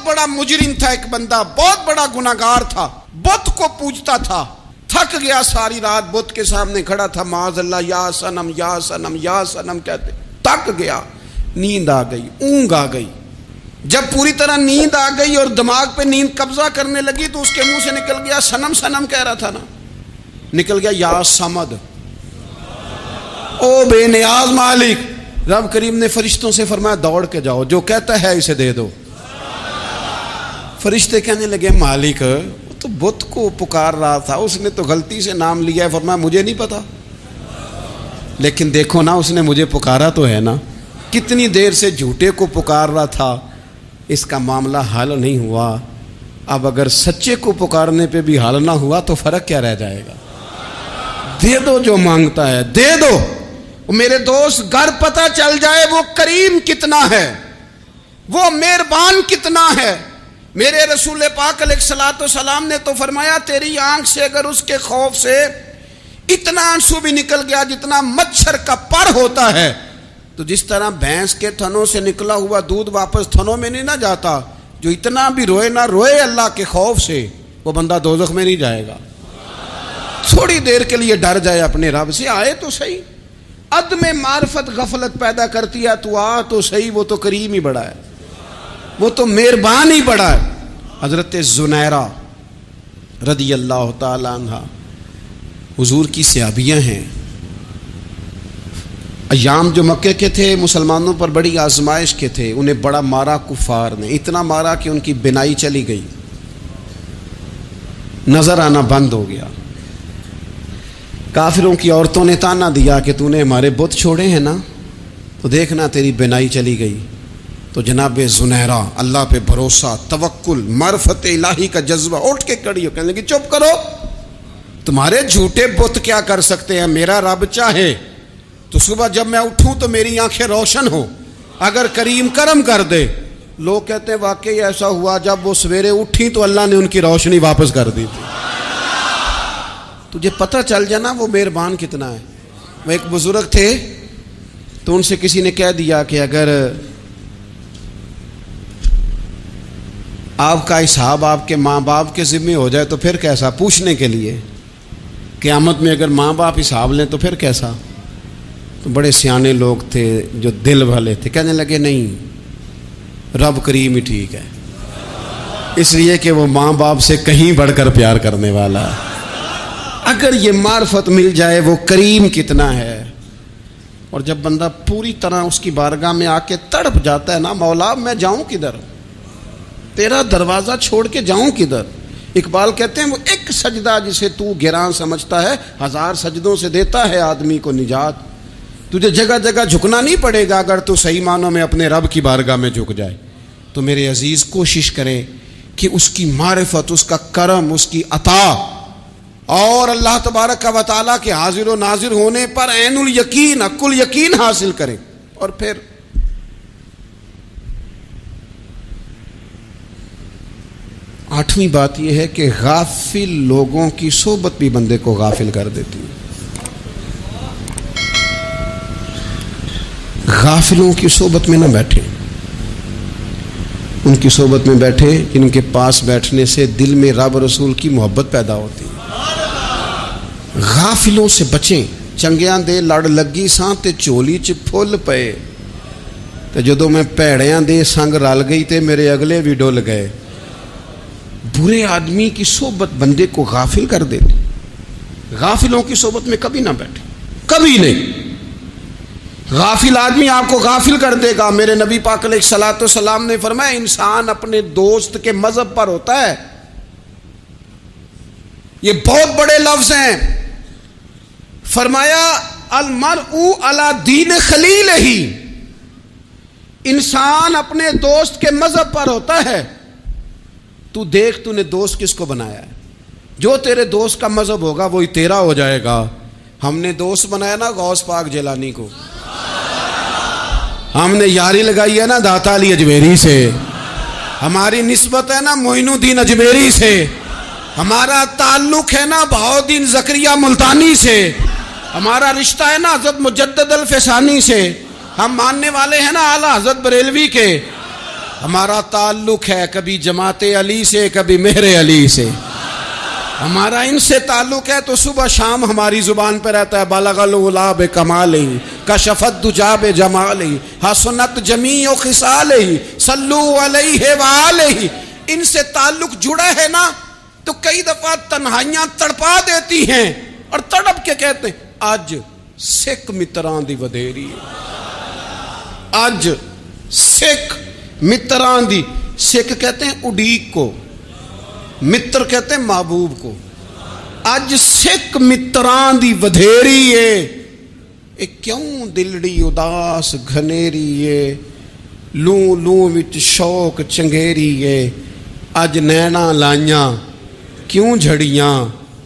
بہت بڑا مجرم تھا ایک بندہ، بہت بڑا گناہگار تھا، بت کو پوجتا تھا، تھک گیا ساری رات بت کے سامنے کھڑا تھا، معاذ اللہ یا صنم یا صنم یا صنم کہتے، تھک گیا، نیند آ گئی، اونگ آ گئی۔ جب پوری طرح نیند آ گئی اور دماغ پہ نیند قبضہ کرنے لگی تو اس کے منہ سے نکل گیا، صنم صنم کہہ رہا تھا نا، نکل گیا یا صمد، او بے نیاز مالک۔ رب کریم نے فرشتوں سے فرمایا دوڑ کے جاؤ، جو کہتا ہے اسے دے دو۔ فرشتے کہنے لگے مالک وہ تو بت کو پکار رہا تھا، اس نے تو غلطی سے نام لیا ہے۔ فرمایا مجھے نہیں پتا، لیکن دیکھو نا اس نے مجھے پکارا تو ہے نا، کتنی دیر سے جھوٹے کو پکار رہا تھا، اس کا معاملہ حل نہیں ہوا، اب اگر سچے کو پکارنے پہ بھی حل نہ ہوا تو فرق کیا رہ جائے گا؟ دے دو جو مانگتا ہے، دے دو۔ میرے دوست گھر پتہ چل جائے وہ کریم کتنا ہے، وہ مہربان کتنا ہے۔ میرے رسول پاک علیہ الصلوۃ والسلام نے تو فرمایا تیری آنکھ سے اگر اس کے خوف سے اتنا آنسو بھی نکل گیا جتنا مچھر کا پر ہوتا ہے، تو جس طرح بھینس کے تھنوں سے نکلا ہوا دودھ واپس تھنوں میں نہیں نہ جاتا، جو اتنا بھی روئے نہ روئے اللہ کے خوف سے، وہ بندہ دوزخ میں نہیں جائے گا۔ تھوڑی دیر کے لیے ڈر جائے اپنے رب سے، آئے تو صحیح۔ عدم معرفت غفلت پیدا کرتی ہے، تو آ تو صحیح، وہ تو کریم ہی بڑا ہے، وہ تو مہربان ہی بڑا ہے۔ حضرت زنیرہ رضی اللہ تعالی عنہ حضور کی صحابیہ ہیں۔ ایام جو مکے کے تھے مسلمانوں پر بڑی آزمائش کے تھے، انہیں بڑا مارا کفار نے، اتنا مارا کہ ان کی بینائی چلی گئی، نظر آنا بند ہو گیا۔ کافروں کی عورتوں نے تانا دیا کہ تو نے ہمارے بت چھوڑے ہیں نا، تو دیکھنا تیری بینائی چلی گئی۔ تو جناب زنیرہ اللہ پہ بھروسہ، توکل، معرفت الہی کا جذبہ، اٹھ کے کھڑی ہو کہنے لگی چپ کرو، تمہارے جھوٹے بت کیا کر سکتے ہیں، میرا رب چاہے تو صبح جب میں اٹھوں تو میری آنکھیں روشن ہو، اگر کریم کرم کر دے۔ لوگ کہتے ہیں واقعی ایسا ہوا، جب وہ سویرے اٹھی تو اللہ نے ان کی روشنی واپس کر دی تھی۔ تجھے پتہ چل جانا وہ مہربان کتنا ہے۔ وہ ایک بزرگ تھے تو ان سے کسی نے کہہ دیا کہ اگر آپ کا حساب آپ کے ماں باپ کے ذمہ ہو جائے تو پھر کیسا، پوچھنے کے لیے قیامت میں اگر ماں باپ حساب لیں تو پھر کیسا۔ تو بڑے سیانے لوگ تھے جو دل والے تھے، کہنے لگے نہیں، رب کریم ہی ٹھیک ہے، اس لیے کہ وہ ماں باپ سے کہیں بڑھ کر پیار کرنے والا ہے۔ اگر یہ معرفت مل جائے وہ کریم کتنا ہے۔ اور جب بندہ پوری طرح اس کی بارگاہ میں آ کے تڑپ جاتا ہے نا، مولا میں جاؤں کدھر، تیرا دروازہ چھوڑ کے جاؤں کدھر۔ اقبال کہتے ہیں وہ ایک سجدہ جسے تو گراں سمجھتا ہے، 1000 سجدوں سے دیتا ہے آدمی کو نجات۔ تجھے جگہ جگہ جھکنا نہیں پڑے گا اگر تو صحیح معنوں میں اپنے رب کی بارگاہ میں جھک جائے۔ تو میرے عزیز کوشش کریں کہ اس کی معرفت، اس کا کرم، اس کی عطا اور اللہ تبارک و تعالیٰ کے حاضر و ناظر ہونے پر عین الیقین، حق الیقین حاصل کریں۔ اور پھر آٹھویں بات یہ ہے کہ غافل لوگوں کی صحبت بھی بندے کو غافل کر دیتی ہے۔ غافلوں کی صحبت میں نہ بیٹھے، ان کی صحبت میں بیٹھے جن کے پاس بیٹھنے سے دل میں رب رسول کی محبت پیدا ہوتی ہے۔ غافلوں سے بچیں۔ چنگیاں دے لڑ لگی ساں تے چولی چ پھل پئے، تے جدوں میں پیڑیاں دے سنگ رل گئی تے میرے اگلے بھی ڈل گئے۔ برے آدمی کی صحبت بندے کو غافل کر دیتی۔ غافلوں کی صحبت میں کبھی نہ بیٹھے، کبھی نہیں۔ غافل آدمی آپ کو غافل کر دے گا۔ میرے نبی پاک علیہ الصلوۃ والسلام نے فرمایا انسان اپنے دوست کے مذہب پر ہوتا ہے۔ یہ بہت بڑے لفظ ہیں۔ فرمایا المرء علی دین خلیلہ، انسان اپنے دوست کے مذہب پر ہوتا ہے۔ تو دیکھ تو نے دوست کس کو بنایا ہے، جو تیرے دوست کا مذہب ہوگا وہی تیرا ہو جائے گا۔ ہم نے دوست بنایا نا غوث پاک جیلانی کو، ہم نے یاری لگائی ہے نا داتا علی اجمیری سے، ہماری نسبت ہے نا معین الدین اجمیری سے، ہمارا تعلق ہے نا بہاؤالدین زکریا ملتانی سے، ہمارا رشتہ ہے نا حضرت مجدد الفسانی سے، ہم ماننے والے ہیں نا اعلیٰ حضرت بریلوی کے، ہمارا تعلق ہے کبھی جماعت علی سے کبھی مہر علی سے، ہمارا ان سے تعلق ہے تو صبح شام ہماری زبان پہ رہتا ہے بالغ العلا بکمالہ کشف الدجی بجمالہ حسنت جمیع خصالہ صلوا علیہ وآلہ۔ ان سے تعلق جڑا ہے نا تو کئی دفعہ تنہائیاں تڑپا دیتی ہیں اور تڑپ کے کہتے ہیں اج سکھ متران دی ودھیری ہے، اج سکھ متران دی، سکھ کہتے ہیں اڈیق کو، متر کہتے ہیں محبوب کو، اج سکھ متران دی ودھیری ہے، اے کیوں دلڑی اداس گھنیری ہے، لوں لوں وچ شوق چنگیری ہے، اج نینا لائیاں کیوں جھڑیاں،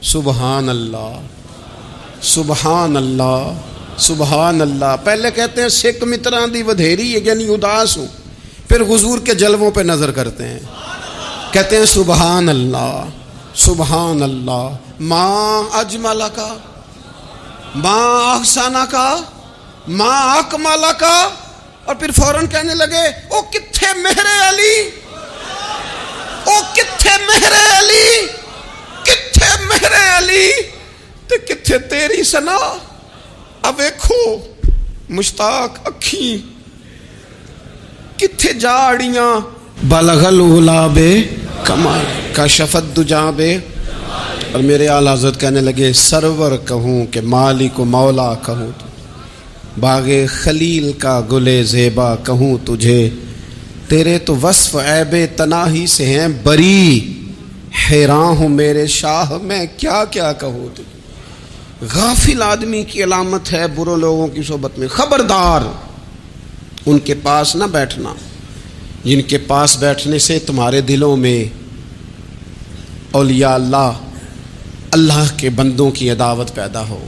سبحان اللہ سبحان اللہ سبحان اللہ۔ پہلے کہتے ہیں سکھ متران دی ودھیری ہے یعنی اداس ہوں، پھر حضور کے جلووں پہ نظر کرتے ہیں، کہتے ہیں سبحان اللہ سبحان اللہ، ماں اجمل کا ماں احسن کا ماں اکمل کا، اور پھر فوراً کہنے لگے او کتھے مہر علی، او کتھے مہر علی، کتھے مہر علی تے کتھے تیری سنا، اب ویکھو مشتاق اکھیں کتھے جاڑیاں، بلغ العلا بے کمال کشف الدجی بے، اور میرے اعلیٰ حضرت کہنے لگے سرور کہوں کہ مالک و مولا کہوں، باغ خلیل کا گلے زیبا کہوں تجھے، تیرے تو وصف عیب تناہی سے ہیں بری، حیران ہوں میرے شاہ میں کیا کیا کہوں تجھے۔ غافل آدمی کی علامت ہے برے لوگوں کی صحبت میں، خبردار ان کے پاس نہ بیٹھنا جن کے پاس بیٹھنے سے تمہارے دلوں میں اولیاء اللہ اللہ کے بندوں کی عداوت پیدا ہو،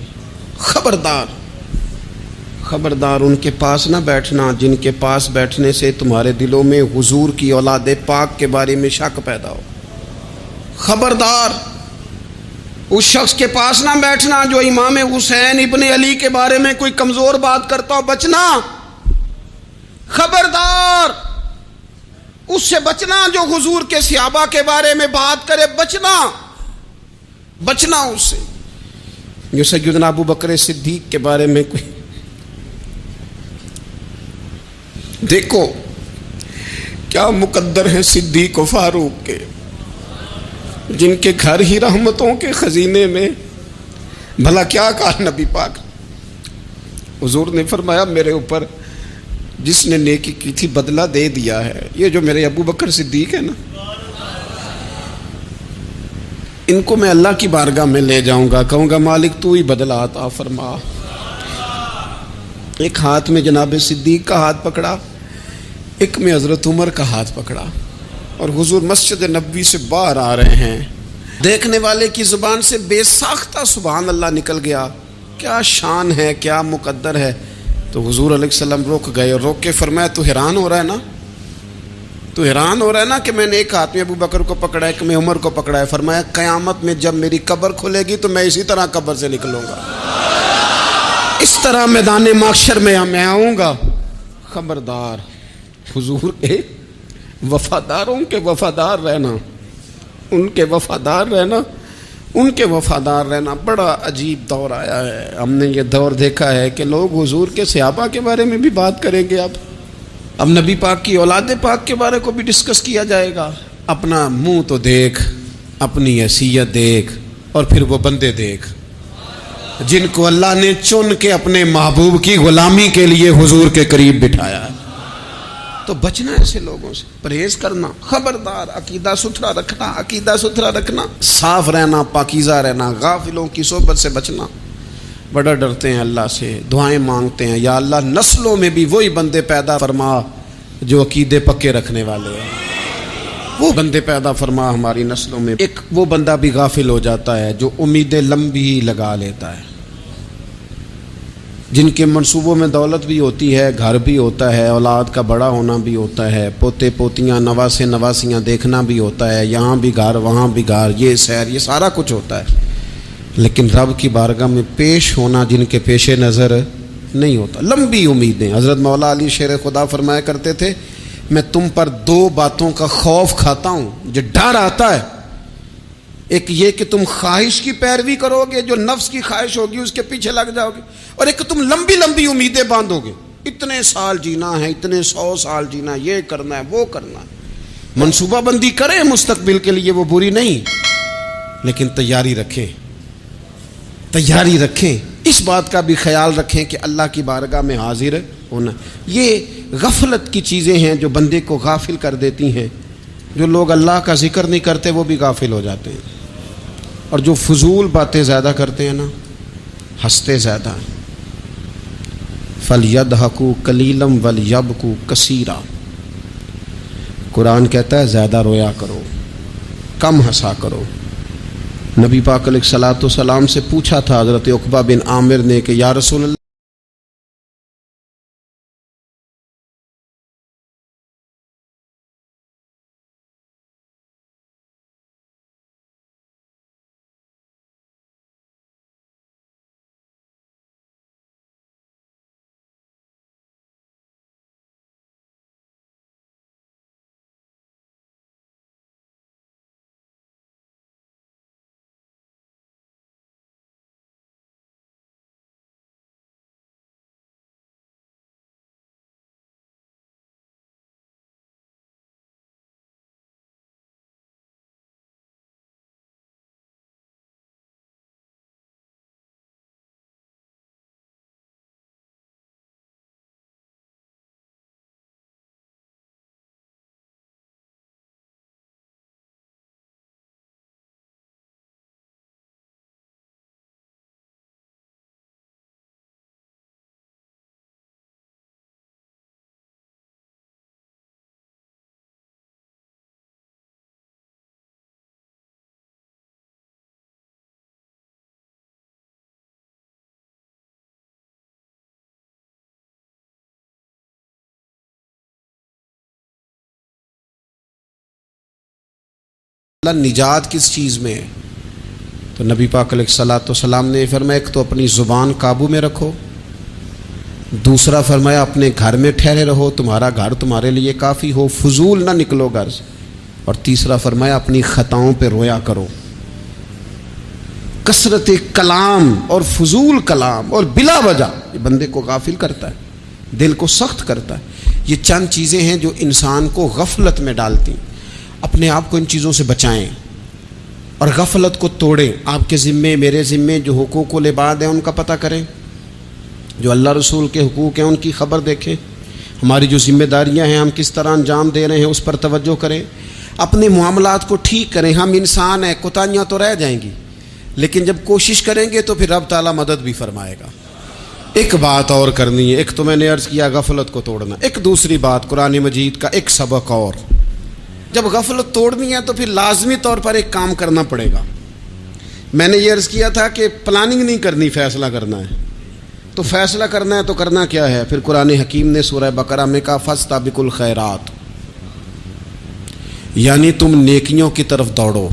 خبردار خبردار ان کے پاس نہ بیٹھنا جن کے پاس بیٹھنے سے تمہارے دلوں میں حضور کی اولاد پاک کے بارے میں شک پیدا ہو، خبردار اس شخص کے پاس نہ بیٹھنا جو امام حسین ابن علی کے بارے میں کوئی کمزور بات کرتا ہو، بچنا، خبردار اس سے بچنا جو حضور کے صحابہ کے بارے میں بات کرے، بچنا بچنا اس سے، جو سیدنا ابو بکر صدیق کے بارے میں کوئی، دیکھو کیا مقدر ہیں صدیق و فاروق کے، جن کے گھر ہی رحمتوں کے خزینے میں، بھلا کیا کہا نبی پاک، حضور نے فرمایا میرے اوپر جس نے نیکی کی تھی بدلہ دے دیا ہے، یہ جو میرے ابو بکر صدیق ہے نا، ان کو میں اللہ کی بارگاہ میں لے جاؤں گا، کہوں گا مالک تو ہی بدلہ عطا فرما۔ ایک ہاتھ میں جناب صدیق کا ہاتھ پکڑا، ایک میں حضرت عمر کا ہاتھ پکڑا، اور حضور مسجد نبوی سے باہر آ رہے ہیں، دیکھنے والے کی زبان سے بے ساختہ سبحان اللہ نکل گیا، کیا شان ہے کیا مقدر ہے۔ تو حضور علیہ السلام رک گئے اور روک کے فرمایا تو حیران ہو رہا ہے نا، تو حیران ہو رہا ہے نا کہ میں نے ایک ہاتھ میں ابو بکر کو پکڑا ہے، ایک میں عمر کو پکڑا ہے، فرمایا قیامت میں جب میری قبر کھلے گی تو میں اسی طرح قبر سے نکلوں گا، اس طرح میدان محشر میں میں آؤں گا۔ خبردار حضور کے وفاداروں کے وفادار رہنا، ان کے وفادار رہنا، ان کے وفادار رہنا۔ بڑا عجیب دور آیا ہے، ہم نے یہ دور دیکھا ہے کہ لوگ حضور کے صحابہ کے بارے میں بھی بات کریں گے، اب نبی پاک کی اولاد پاک کے بارے کو بھی ڈسکس کیا جائے گا۔ اپنا منہ تو دیکھ، اپنی حیثیت دیکھ، اور پھر وہ بندے دیکھ جن کو اللہ نے چن کے اپنے محبوب کی غلامی کے لیے حضور کے قریب بٹھایا ہے۔ تو بچنا ایسے لوگوں سے، پرہیز کرنا، خبردار عقیدہ ستھرا رکھنا، عقیدہ ستھرا رکھنا، صاف رہنا، پاکیزہ رہنا، غافلوں کی صحبت سے بچنا۔ بڑا ڈرتے ہیں اللہ سے، دعائیں مانگتے ہیں یا اللہ نسلوں میں بھی وہی بندے پیدا فرما جو عقیدے پکے رکھنے والے ہیں، وہ بندے پیدا فرما ہماری نسلوں میں۔ ایک وہ بندہ بھی غافل ہو جاتا ہے جو امیدیں لمبی لگا لیتا ہے، جن کے منصوبوں میں دولت بھی ہوتی ہے، گھر بھی ہوتا ہے، اولاد کا بڑا ہونا بھی ہوتا ہے، پوتے پوتیاں نواسے نواسیاں دیکھنا بھی ہوتا ہے، یہاں بھی گھر وہاں بھی گھر، یہ سیر، یہ سارا کچھ ہوتا ہے، لیکن رب کی بارگاہ میں پیش ہونا جن کے پیش نظر نہیں ہوتا، لمبی امیدیں۔ حضرت مولا علی شیر خدا فرمایا کرتے تھے میں تم پر دو باتوں کا خوف کھاتا ہوں، جو ڈر آتا ہے، ایک یہ کہ تم خواہش کی پیروی کرو گے، جو نفس کی خواہش ہوگی اس کے پیچھے لگ جاؤ گے، اور ایک تم لمبی لمبی امیدیں باندھو گے، اتنے سال جینا ہے، اتنے 100 سال جینا ہے، یہ کرنا ہے، وہ کرنا ہے۔ منصوبہ بندی کریں مستقبل کے لیے، وہ بری نہیں، لیکن تیاری رکھیں، تیاری رکھیں، اس بات کا بھی خیال رکھیں کہ اللہ کی بارگاہ میں حاضر ہونا۔ یہ غفلت کی چیزیں ہیں جو بندے کو غافل کر دیتی ہیں۔ جو لوگ اللہ کا ذکر نہیں کرتے وہ بھی غافل ہو جاتے ہیں، اور جو فضول باتیں زیادہ کرتے ہیں نا، ہنستے زیادہ ہیں۔ فَلْيَضْحَكُوا قَلِيلًا وَلْيَبْكُوا كَثِيرًا، قرآن کہتا ہے زیادہ رویا کرو، کم ہنسا کرو۔ نبی پاک علیہ الصلوۃ والسلام سے پوچھا تھا حضرت عقبہ بن عامر نے کہ یا رسول اللہ نجات کس چیز میں ہے، تو نبی پاک علیہ الصلوۃ والسلام نے فرمایا ایک تو اپنی زبان قابو میں رکھو، دوسرا فرمایا اپنے گھر میں ٹھہرے رہو، تمہارا گھر تمہارے لیے کافی ہو، فضول نہ نکلو گھر سے، اور تیسرا فرمایا اپنی خطاؤں پہ رویا کرو۔ کثرت کلام اور فضول کلام اور بلا وجہ یہ بندے کو غافل کرتا ہے، دل کو سخت کرتا ہے۔ یہ چند چیزیں ہیں جو انسان کو غفلت میں ڈالتی ہیں۔ اپنے آپ کو ان چیزوں سے بچائیں اور غفلت کو توڑیں۔ آپ کے ذمے، میرے ذمے جو حقوق العباد ہیں ان کا پتہ کریں، جو اللہ رسول کے حقوق ہیں ان کی خبر دیکھیں، ہماری جو ذمہ داریاں ہیں ہم کس طرح انجام دے رہے ہیں اس پر توجہ کریں، اپنے معاملات کو ٹھیک کریں۔ ہم انسان ہیں، کوتاہیاں تو رہ جائیں گی، لیکن جب کوشش کریں گے تو پھر رب تعالیٰ مدد بھی فرمائے گا۔ ایک بات اور کرنی ہے، ایک تو میں نے عرض کیا غفلت کو توڑنا، ایک دوسری بات قرآن مجید کا ایک سبق اور، جب غفلت توڑنی ہے تو پھر لازمی طور پر ایک کام کرنا پڑے گا۔ میں نے یہ عرض کیا تھا کہ پلاننگ نہیں کرنی، فیصلہ کرنا ہے۔ تو فیصلہ کرنا ہے تو کرنا کیا ہے؟ پھر قرآن حکیم نے سورہ بقرہ میں کہا فاستبقوا الخیرات، یعنی تم نیکیوں کی طرف دوڑو،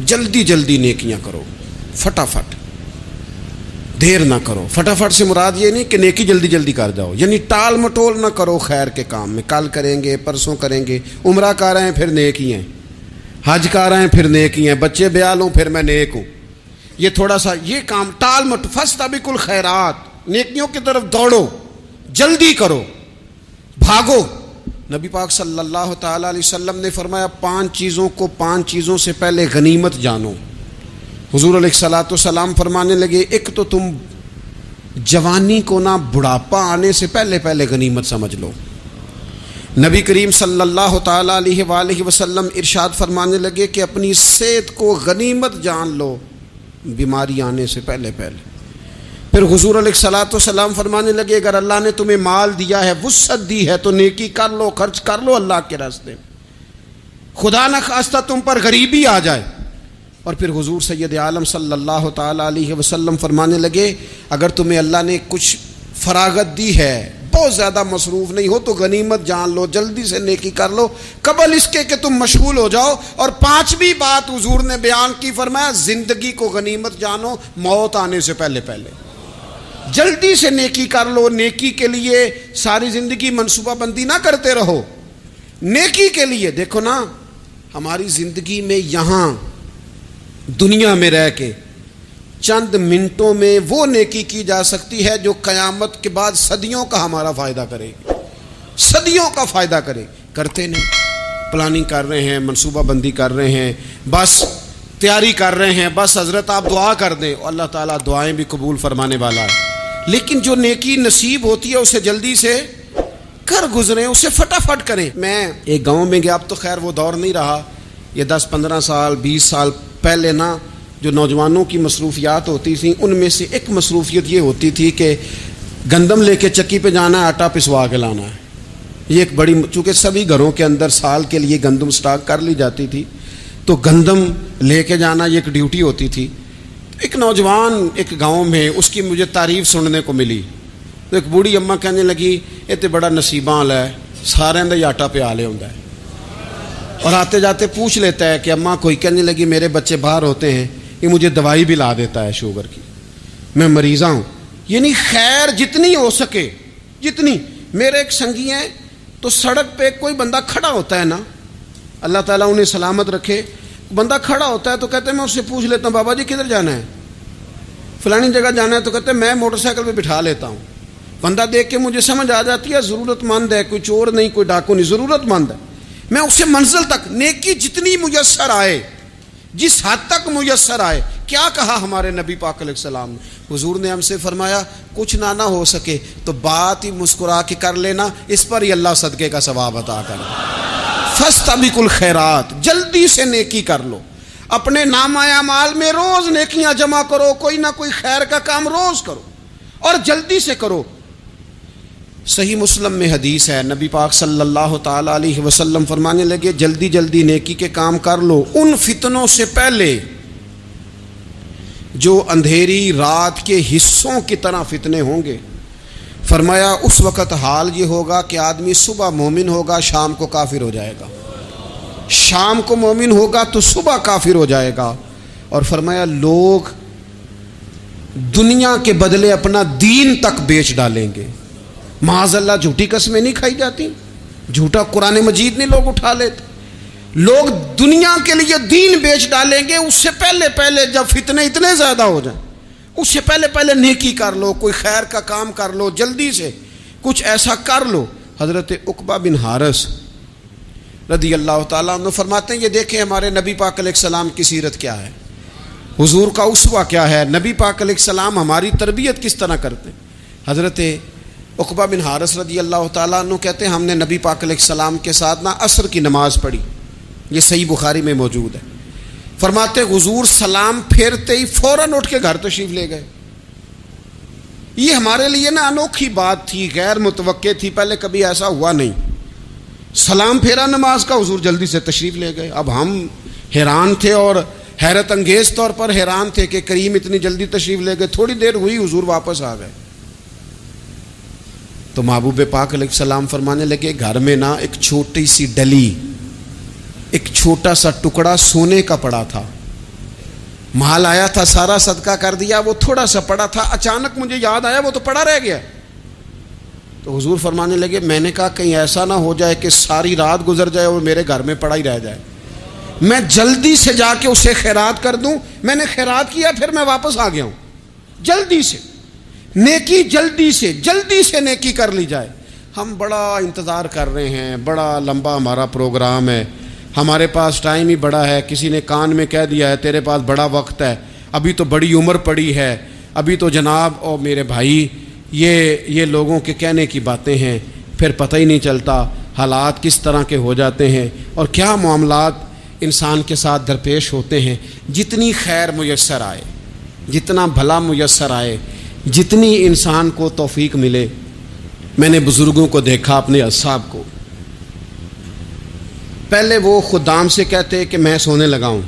جلدی جلدی نیکیاں کرو، فٹافٹ، دیر نہ کرو۔ فٹافٹ سے مراد یہ نہیں کہ نیکی جلدی جلدی کر جاؤ، یعنی ٹال مٹول نہ کرو خیر کے کام میں، کل کریں گے، پرسوں کریں گے، عمرہ کر رہے ہیں پھر نیکی ہیں، حج کر رہے ہیں پھر نیکی ہیں، بچے بیال ہوں پھر میں نیک ہوں، یہ تھوڑا سا یہ کام ٹال مٹ، فاستبقوا الخیرات، نیکیوں کی طرف دوڑو، جلدی کرو، بھاگو۔ نبی پاک صلی اللہ تعالیٰ علیہ وسلم نے فرمایا 5 چیزوں سے پہلے غنیمت جانو۔ حضور علیہ الصلوۃ والسلام فرمانے لگے ایک تو تم جوانی کو نہ بڑھاپا آنے سے پہلے پہلے غنیمت سمجھ لو۔ نبی کریم صلی اللہ تعالیٰ علیہ وآلہ وسلم ارشاد فرمانے لگے کہ اپنی صحت کو غنیمت جان لو، بیماری آنے سے پہلے پہلے۔ پھر حضور علیہ الصلوۃ والسلام فرمانے لگے اگر اللہ نے تمہیں مال دیا ہے، وسعت دی ہے، تو نیکی کر لو، خرچ کر لو اللہ کے راستے میں، خدا نہ خواستہ تم پر غریبی آ جائے۔ اور پھر حضور سید عالم صلی اللہ تعالیٰ علیہ وسلم فرمانے لگے اگر تمہیں اللہ نے کچھ فراغت دی ہے، بہت زیادہ مصروف نہیں ہو، تو غنیمت جان لو، جلدی سے نیکی کر لو قبل اس کے کہ تم مشغول ہو جاؤ۔ اور 5ویں بات حضور نے بیان کی، فرمایا زندگی کو غنیمت جانو، موت آنے سے پہلے پہلے۔ جلدی سے نیکی کر لو. نیکی کے لیے ساری زندگی منصوبہ بندی نہ کرتے رہو. نیکی کے لیے دیکھو نا, ہماری زندگی میں یہاں دنیا میں رہ کے چند منٹوں میں وہ نیکی کی جا سکتی ہے جو قیامت کے بعد صدیوں کا ہمارا فائدہ کرے گی, صدیوں کا فائدہ کرے. کرتے نہیں. پلاننگ کر رہے ہیں, منصوبہ بندی کر رہے ہیں, بس تیاری کر رہے ہیں, بس حضرت آپ دعا کر دیں, اللہ تعالیٰ دعائیں بھی قبول فرمانے والا ہے. لیکن جو نیکی نصیب ہوتی ہے اسے جلدی سے کر گزریں, اسے فٹافٹ کریں. میں ایک گاؤں میں گیا, اب تو خیر وہ دور نہیں رہا, یہ 10-15 سال 20 سال پہلے نا جو نوجوانوں کی مصروفیات ہوتی تھیں ان میں سے ایک مصروفیت یہ ہوتی تھی کہ گندم لے کے چکی پہ جانا ہے, آٹا پسوا کے لانا ہے. یہ ایک بڑی, چونکہ سبھی گھروں کے اندر سال کے لیے گندم سٹاک کر لی جاتی تھی, تو گندم لے کے جانا یہ ایک ڈیوٹی ہوتی تھی. ایک نوجوان ایک گاؤں میں, اس کی مجھے تعریف سننے کو ملی. تو ایک بوڑھی اماں کہنے لگی یہ تو بڑا نصیباں والا ہے, سارے اندر آٹا پہ آ لے ہوتا ہے. اور آتے جاتے پوچھ لیتا ہے کہ اماں کوئی, کہنے لگی میرے بچے باہر ہوتے ہیں, یہ مجھے دوائی بھی لا دیتا ہے شوگر کی, میں مریضہ ہوں. یعنی خیر جتنی ہو سکے جتنی. میرے ایک سنگی ہیں, تو سڑک پہ کوئی بندہ کھڑا ہوتا ہے نا, اللہ تعالیٰ انہیں سلامت رکھے, بندہ کھڑا ہوتا ہے تو کہتے ہیں میں اس سے پوچھ لیتا ہوں بابا جی کدھر جانا ہے, فلانی جگہ جانا ہے, تو کہتے ہیں میں موٹر سائیکل پہ بٹھا لیتا ہوں. بندہ دیکھ کے مجھے سمجھ آ جاتی ہے ضرورت مند ہے, کوئی چور نہیں, کوئی ڈاکو نہیں, ضرورت مند ہے. میں اسے منزل تک نیکی جتنی میسر آئے, جس حد تک میسر آئے. کیا کہا ہمارے نبی پاک علیہ السلام نے؟ حضور نے ہم سے فرمایا کچھ نہ ہو سکے تو بات ہی مسکرا کے کر لینا, اس پر ہی اللہ صدقے کا ثواب عطا کر. فاستبقوا الخیرات, جلدی سے نیکی کر لو. اپنے نامہ اعمال میں روز نیکیاں جمع کرو, کوئی نہ کوئی خیر کا کام روز کرو اور جلدی سے کرو. صحیح مسلم میں حدیث ہے, نبی پاک صلی اللہ تعالی علیہ وسلم فرمانے لگے جلدی جلدی نیکی کے کام کر لو ان فتنوں سے پہلے جو اندھیری رات کے حصوں کی طرح فتنے ہوں گے. فرمایا اس وقت حال یہ ہوگا کہ آدمی صبح مومن ہوگا, شام کو کافر ہو جائے گا, شام کو مومن ہوگا تو صبح کافر ہو جائے گا. اور فرمایا لوگ دنیا کے بدلے اپنا دین تک بیچ ڈالیں گے. معاذ اللہ جھوٹی قسمیں نہیں کھائی جاتی, جھوٹا قرآن مجید نہیں لوگ اٹھا لیتے. لوگ دنیا کے لیے دین بیچ ڈالیں گے. اس سے پہلے جب فتنے اتنے زیادہ ہو جائیں, اس سے پہلے نیکی کر لو, کوئی خیر کا کام کر لو, جلدی سے کچھ ایسا کر لو. حضرت عقبہ بن حارث رضی اللہ تعالیٰ عنہ فرماتے ہیں یہ دیکھیں ہمارے نبی پاک علیہ السلام کی سیرت کیا ہے, حضور کا اسوہ کیا ہے, نبی پاک علیہ السلام ہماری تربیت کس طرح کرتے. حضرت عقبہ بن حارث رضی اللہ تعالیٰ عنہ کہتے ہیں ہم نے نبی پاک علیہ السلام کے ساتھ نہ عصر کی نماز پڑھی, یہ صحیح بخاری میں موجود ہے. فرماتے حضور سلام پھیرتے ہی فوراً اٹھ کے گھر تشریف لے گئے. یہ ہمارے لیے نا انوکھی بات تھی, غیر متوقع تھی, پہلے کبھی ایسا ہوا نہیں. سلام پھیرا نماز کا, حضور جلدی سے تشریف لے گئے. اب ہم حیران تھے اور حیرت انگیز طور پر حیران تھے کہ کریم اتنی جلدی تشریف لے گئے. تھوڑی دیر ہوئی حضور واپس آ گئے. تو محبوب پاک علیہ السلام فرمانے لگے گھر میں نا ایک چھوٹی سی ڈلی, ایک چھوٹا سا ٹکڑا سونے کا پڑا تھا, مال آیا تھا سارا صدقہ کر دیا, وہ تھوڑا سا پڑا تھا, اچانک مجھے یاد آیا وہ تو پڑا رہ گیا. تو حضور فرمانے لگے میں نے کہا کہیں ایسا نہ ہو جائے کہ ساری رات گزر جائے اور میرے گھر میں پڑا ہی رہ جائے, میں جلدی سے جا کے اسے خیرات کر دوں. میں نے خیرات کیا پھر میں واپس آ گیا ہوں. جلدی سے نیکی, جلدی سے نیکی کر لی جائے. ہم بڑا انتظار کر رہے ہیں, بڑا لمبا ہمارا پروگرام ہے, ہمارے پاس ٹائم ہی بڑا ہے. کسی نے کان میں کہہ دیا ہے تیرے پاس بڑا وقت ہے, ابھی تو بڑی عمر پڑی ہے, ابھی تو جناب. اور میرے بھائی یہ لوگوں کے کہنے کی باتیں ہیں, پھر پتہ ہی نہیں چلتا حالات کس طرح کے ہو جاتے ہیں اور کیا معاملات انسان کے ساتھ درپیش ہوتے ہیں. جتنی خیر میسر آئے, جتنا بھلا میسر آئے, جتنی انسان کو توفیق ملے. میں نے بزرگوں کو دیکھا, اپنے اصحاب کو, پہلے وہ خدام سے کہتے کہ میں سونے لگا ہوں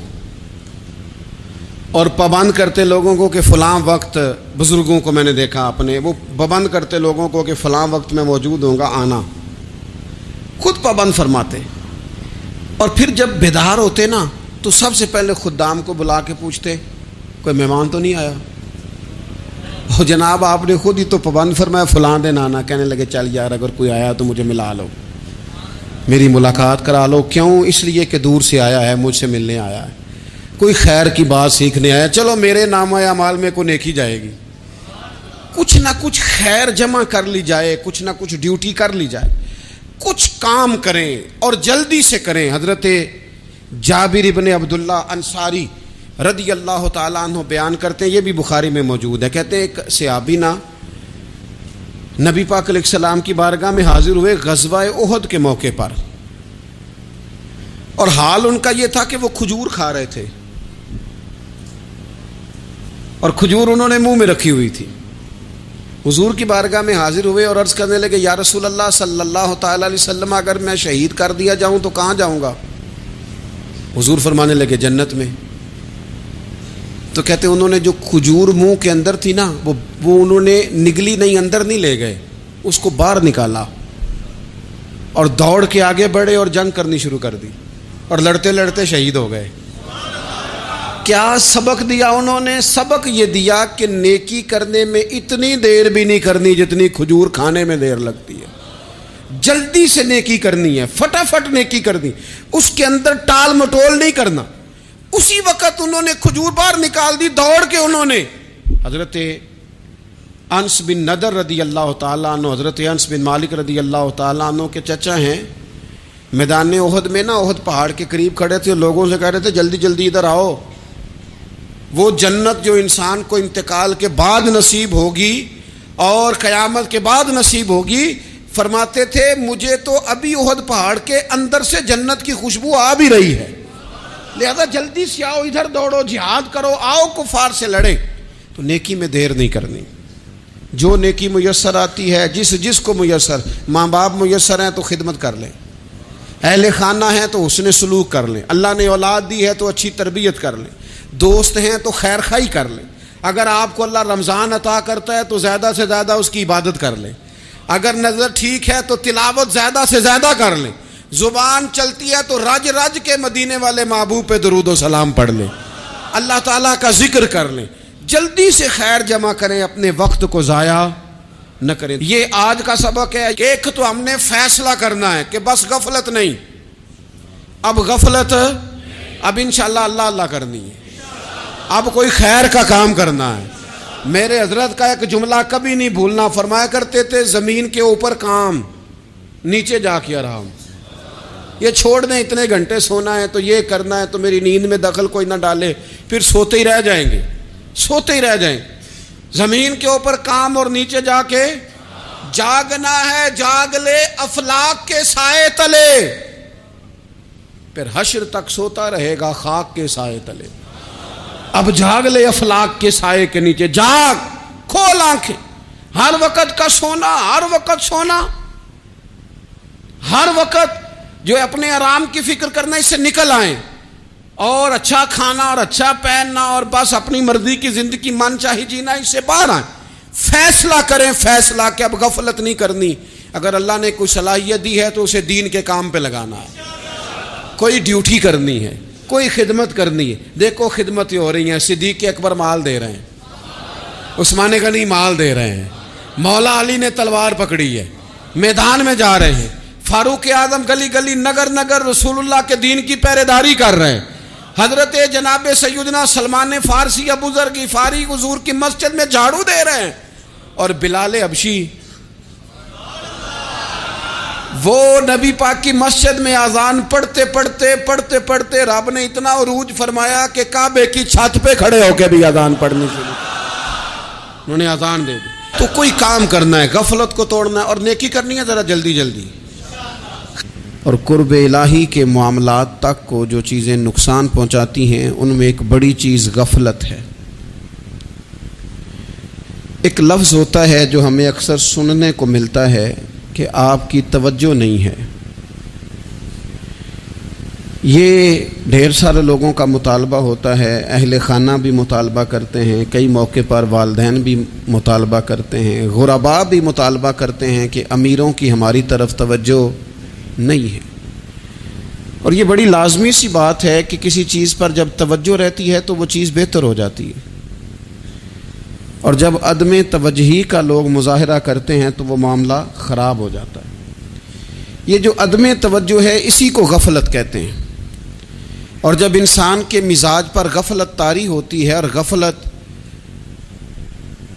اور پابند کرتے لوگوں کو کہ فلاں وقت, بزرگوں کو میں نے دیکھا اپنے, وہ پابند کرتے لوگوں کو کہ فلاں وقت میں موجود ہوں گا, آنا. خود پابند فرماتے. اور پھر جب بیدار ہوتے نا تو سب سے پہلے خدام کو بلا کے پوچھتے کوئی مہمان تو نہیں آیا. اور جناب آپ نے خود ہی تو پابند فرمایا فلاں دن آنا. کہنے لگے چل یار اگر کوئی آیا تو مجھے ملا لو, میری ملاقات کرا لو. کیوں؟ اس لیے کہ دور سے آیا ہے, مجھ سے ملنے آیا ہے, کوئی خیر کی بات سیکھنے آیا. چلو میرے نامہ اعمال میں کو نیکی جائے گی, کچھ نہ کچھ خیر جمع کر لی جائے, کچھ نہ کچھ ڈیوٹی کر لی جائے, کچھ کام کریں اور جلدی سے کریں. حضرت جابر ابن عبداللہ انصاری رضی اللہ تعالیٰ عنہ بیان کرتے ہیں, یہ بھی بخاری میں موجود ہے. کہتے ہیں ایک صحابی نا نبی پاک علیہ السلام کی بارگاہ میں حاضر ہوئے غزوہ احد کے موقع پر, اور حال ان کا یہ تھا کہ وہ کھجور کھا رہے تھے, اور کھجور انہوں نے منہ میں رکھی ہوئی تھی. حضور کی بارگاہ میں حاضر ہوئے اور عرض کرنے لگے یا رسول اللہ صلی اللہ تعالیٰ علیہ وسلم, اگر میں شہید کر دیا جاؤں تو کہاں جاؤں گا؟ حضور فرمانے لگے جنت میں. تو کہتے انہوں نے جو کھجور منہ کے اندر تھی نا وہ انہوں نے نگلی نہیں, اندر نہیں لے گئے, اس کو باہر نکالا اور دوڑ کے آگے بڑھے اور جنگ کرنی شروع کر دی, اور لڑتے لڑتے شہید ہو گئے. کیا سبق دیا انہوں نے؟ سبق یہ دیا کہ نیکی کرنے میں اتنی دیر بھی نہیں کرنی جتنی کھجور کھانے میں دیر لگتی ہے. جلدی سے نیکی کرنی ہے, فٹافٹ نیکی کرنی, اس کے اندر ٹال مٹول نہیں کرنا. اسی وقت انہوں نے کھجور باہر نکال دی, دوڑ کے انہوں نے حضرت انس بن نضر رضی اللہ تعالیٰ عنہ, حضرت انس بن مالک رضی اللہ تعالیٰ عنہ کے چچا ہیں, میدان احد میں نا احد پہاڑ کے قریب کھڑے تھے, لوگوں سے کہہ رہے تھے جلدی جلدی ادھر آؤ. وہ جنت جو انسان کو انتقال کے بعد نصیب ہوگی اور قیامت کے بعد نصیب ہوگی, فرماتے تھے مجھے تو ابھی احد پہاڑ کے اندر سے جنت کی خوشبو آ بھی رہی ہے, لہذا جلدی سے آؤ, ادھر دوڑو, جہاد کرو, آؤ کفار سے لڑیں. تو نیکی میں دیر نہیں کرنی. جو نیکی میسر آتی ہے, جس کو میسر, ماں باپ میسر ہیں تو خدمت کر لیں, اہل خانہ ہیں تو حسن سلوک کر لیں, اللہ نے اولاد دی ہے تو اچھی تربیت کر لیں, دوست ہیں تو خیر خواہی کر لیں. اگر آپ کو اللہ رمضان عطا کرتا ہے تو زیادہ سے زیادہ اس کی عبادت کر لیں. اگر نظر ٹھیک ہے تو تلاوت زیادہ سے زیادہ کر لیں. زبان چلتی ہے تو رج رج کے مدینے والے محبوب پہ درود و سلام پڑھ لیں, اللہ تعالیٰ کا ذکر کر لیں. جلدی سے خیر جمع کریں, اپنے وقت کو ضائع نہ کریں. یہ آج کا سبق ہے. ایک تو ہم نے فیصلہ کرنا ہے کہ بس غفلت نہیں, اب غفلت, اب انشاءاللہ اللہ اللہ کرنی ہے, اب کوئی خیر کا کام کرنا ہے. میرے حضرت کا ایک جملہ کبھی نہیں بھولنا, فرمایا کرتے تھے زمین کے اوپر کام, نیچے جا کے آرام. یہ چھوڑ دیں اتنے گھنٹے سونا ہے تو یہ کرنا ہے تو میری نیند میں دخل کوئی نہ ڈالے, پھر سوتے ہی رہ جائیں گے, سوتے ہی رہ جائیں. زمین کے اوپر کام اور نیچے جا کے جاگنا ہے, جاگ لے افلاک کے سائے تلے, پھر حشر تک سوتا رہے گا خاک کے سائے تلے. اب جاگ لے افلاک کے سائے کے نیچے, جاگ, کھول آنکھیں. ہر وقت کا سونا, ہر وقت سونا, ہر وقت جو اپنے آرام کی فکر کرنا, اس سے نکل آئیں اور اچھا کھانا اور اچھا پہننا اور بس اپنی مرضی کی زندگی من چاہی جینا, اس سے باہر آئیں. فیصلہ کریں, فیصلہ کہ اب غفلت نہیں کرنی. اگر اللہ نے کوئی صلاحیت دی ہے تو اسے دین کے کام پہ لگانا ہے, کوئی ڈیوٹی کرنی ہے, کوئی خدمت کرنی ہے. دیکھو خدمتیں ہو رہی ہیں, صدیق اکبر مال دے رہے ہیں, عثمان غنی مال دے رہے ہیں, مولا علی نے تلوار پکڑی ہے, میدان میں جا رہے ہیں, فاروق اعظم گلی گلی نگر نگر رسول اللہ کے دین کی پہرے داری کر رہے ہیں, حضرت جناب سیدنا سلمان فارسی ابو ذر غفاری حضور کی مسجد میں جھاڑو دے رہے ہیں, اور بلال حبشی وہ نبی پاک کی مسجد میں اذان پڑھتے پڑھتے پڑھتے پڑھتے رب نے اتنا عروج فرمایا کہ کعبے کی چھت پہ کھڑے ہو کے بھی اذان پڑھنی شروع, انہوں نے اذان دے دی. تو کوئی کام کرنا ہے, غفلت کو توڑنا ہے اور نیکی کرنی ہے ذرا جلدی جلدی. اور قرب الہی کے معاملات تک کو جو چیزیں نقصان پہنچاتی ہیں ان میں ایک بڑی چیز غفلت ہے. ایک لفظ ہوتا ہے جو ہمیں اکثر سننے کو ملتا ہے کہ آپ کی توجہ نہیں ہے. یہ ڈھیر سارے لوگوں کا مطالبہ ہوتا ہے, اہل خانہ بھی مطالبہ کرتے ہیں, کئی موقع پر والدین بھی مطالبہ کرتے ہیں, غرباء بھی مطالبہ کرتے ہیں کہ امیروں کی ہماری طرف توجہ نہیں ہے. اور یہ بڑی لازمی سی بات ہے کہ کسی چیز پر جب توجہ رہتی ہے تو وہ چیز بہتر ہو جاتی ہے. اور جب عدم توجہی کا لوگ مظاہرہ کرتے ہیں تو وہ معاملہ خراب ہو جاتا ہے۔ یہ جو عدم توجہ ہے اسی کو غفلت کہتے ہیں، اور جب انسان کے مزاج پر غفلت طاری ہوتی ہے اور غفلت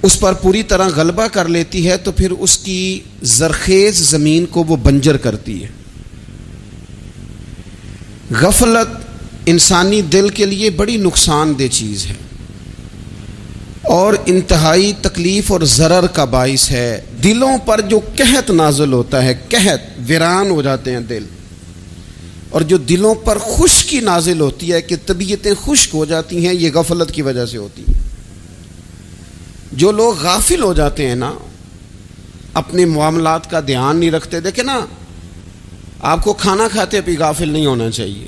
اس پر پوری طرح غلبہ کر لیتی ہے تو پھر اس کی زرخیز زمین کو وہ بنجر کرتی ہے۔ غفلت انسانی دل کے لیے بڑی نقصان دہ چیز ہے اور انتہائی تکلیف اور ضرر کا باعث ہے۔ دلوں پر جو قحط نازل ہوتا ہے، قحط، ویران ہو جاتے ہیں دل، اور جو دلوں پر خشکی نازل ہوتی ہے کہ طبیعتیں خشک ہو جاتی ہیں، یہ غفلت کی وجہ سے ہوتی ہے۔ جو لوگ غافل ہو جاتے ہیں نا، اپنے معاملات کا دھیان نہیں رکھتے، دیکھیں نا، آپ کو کھانا کھاتے بھی غافل نہیں ہونا چاہیے۔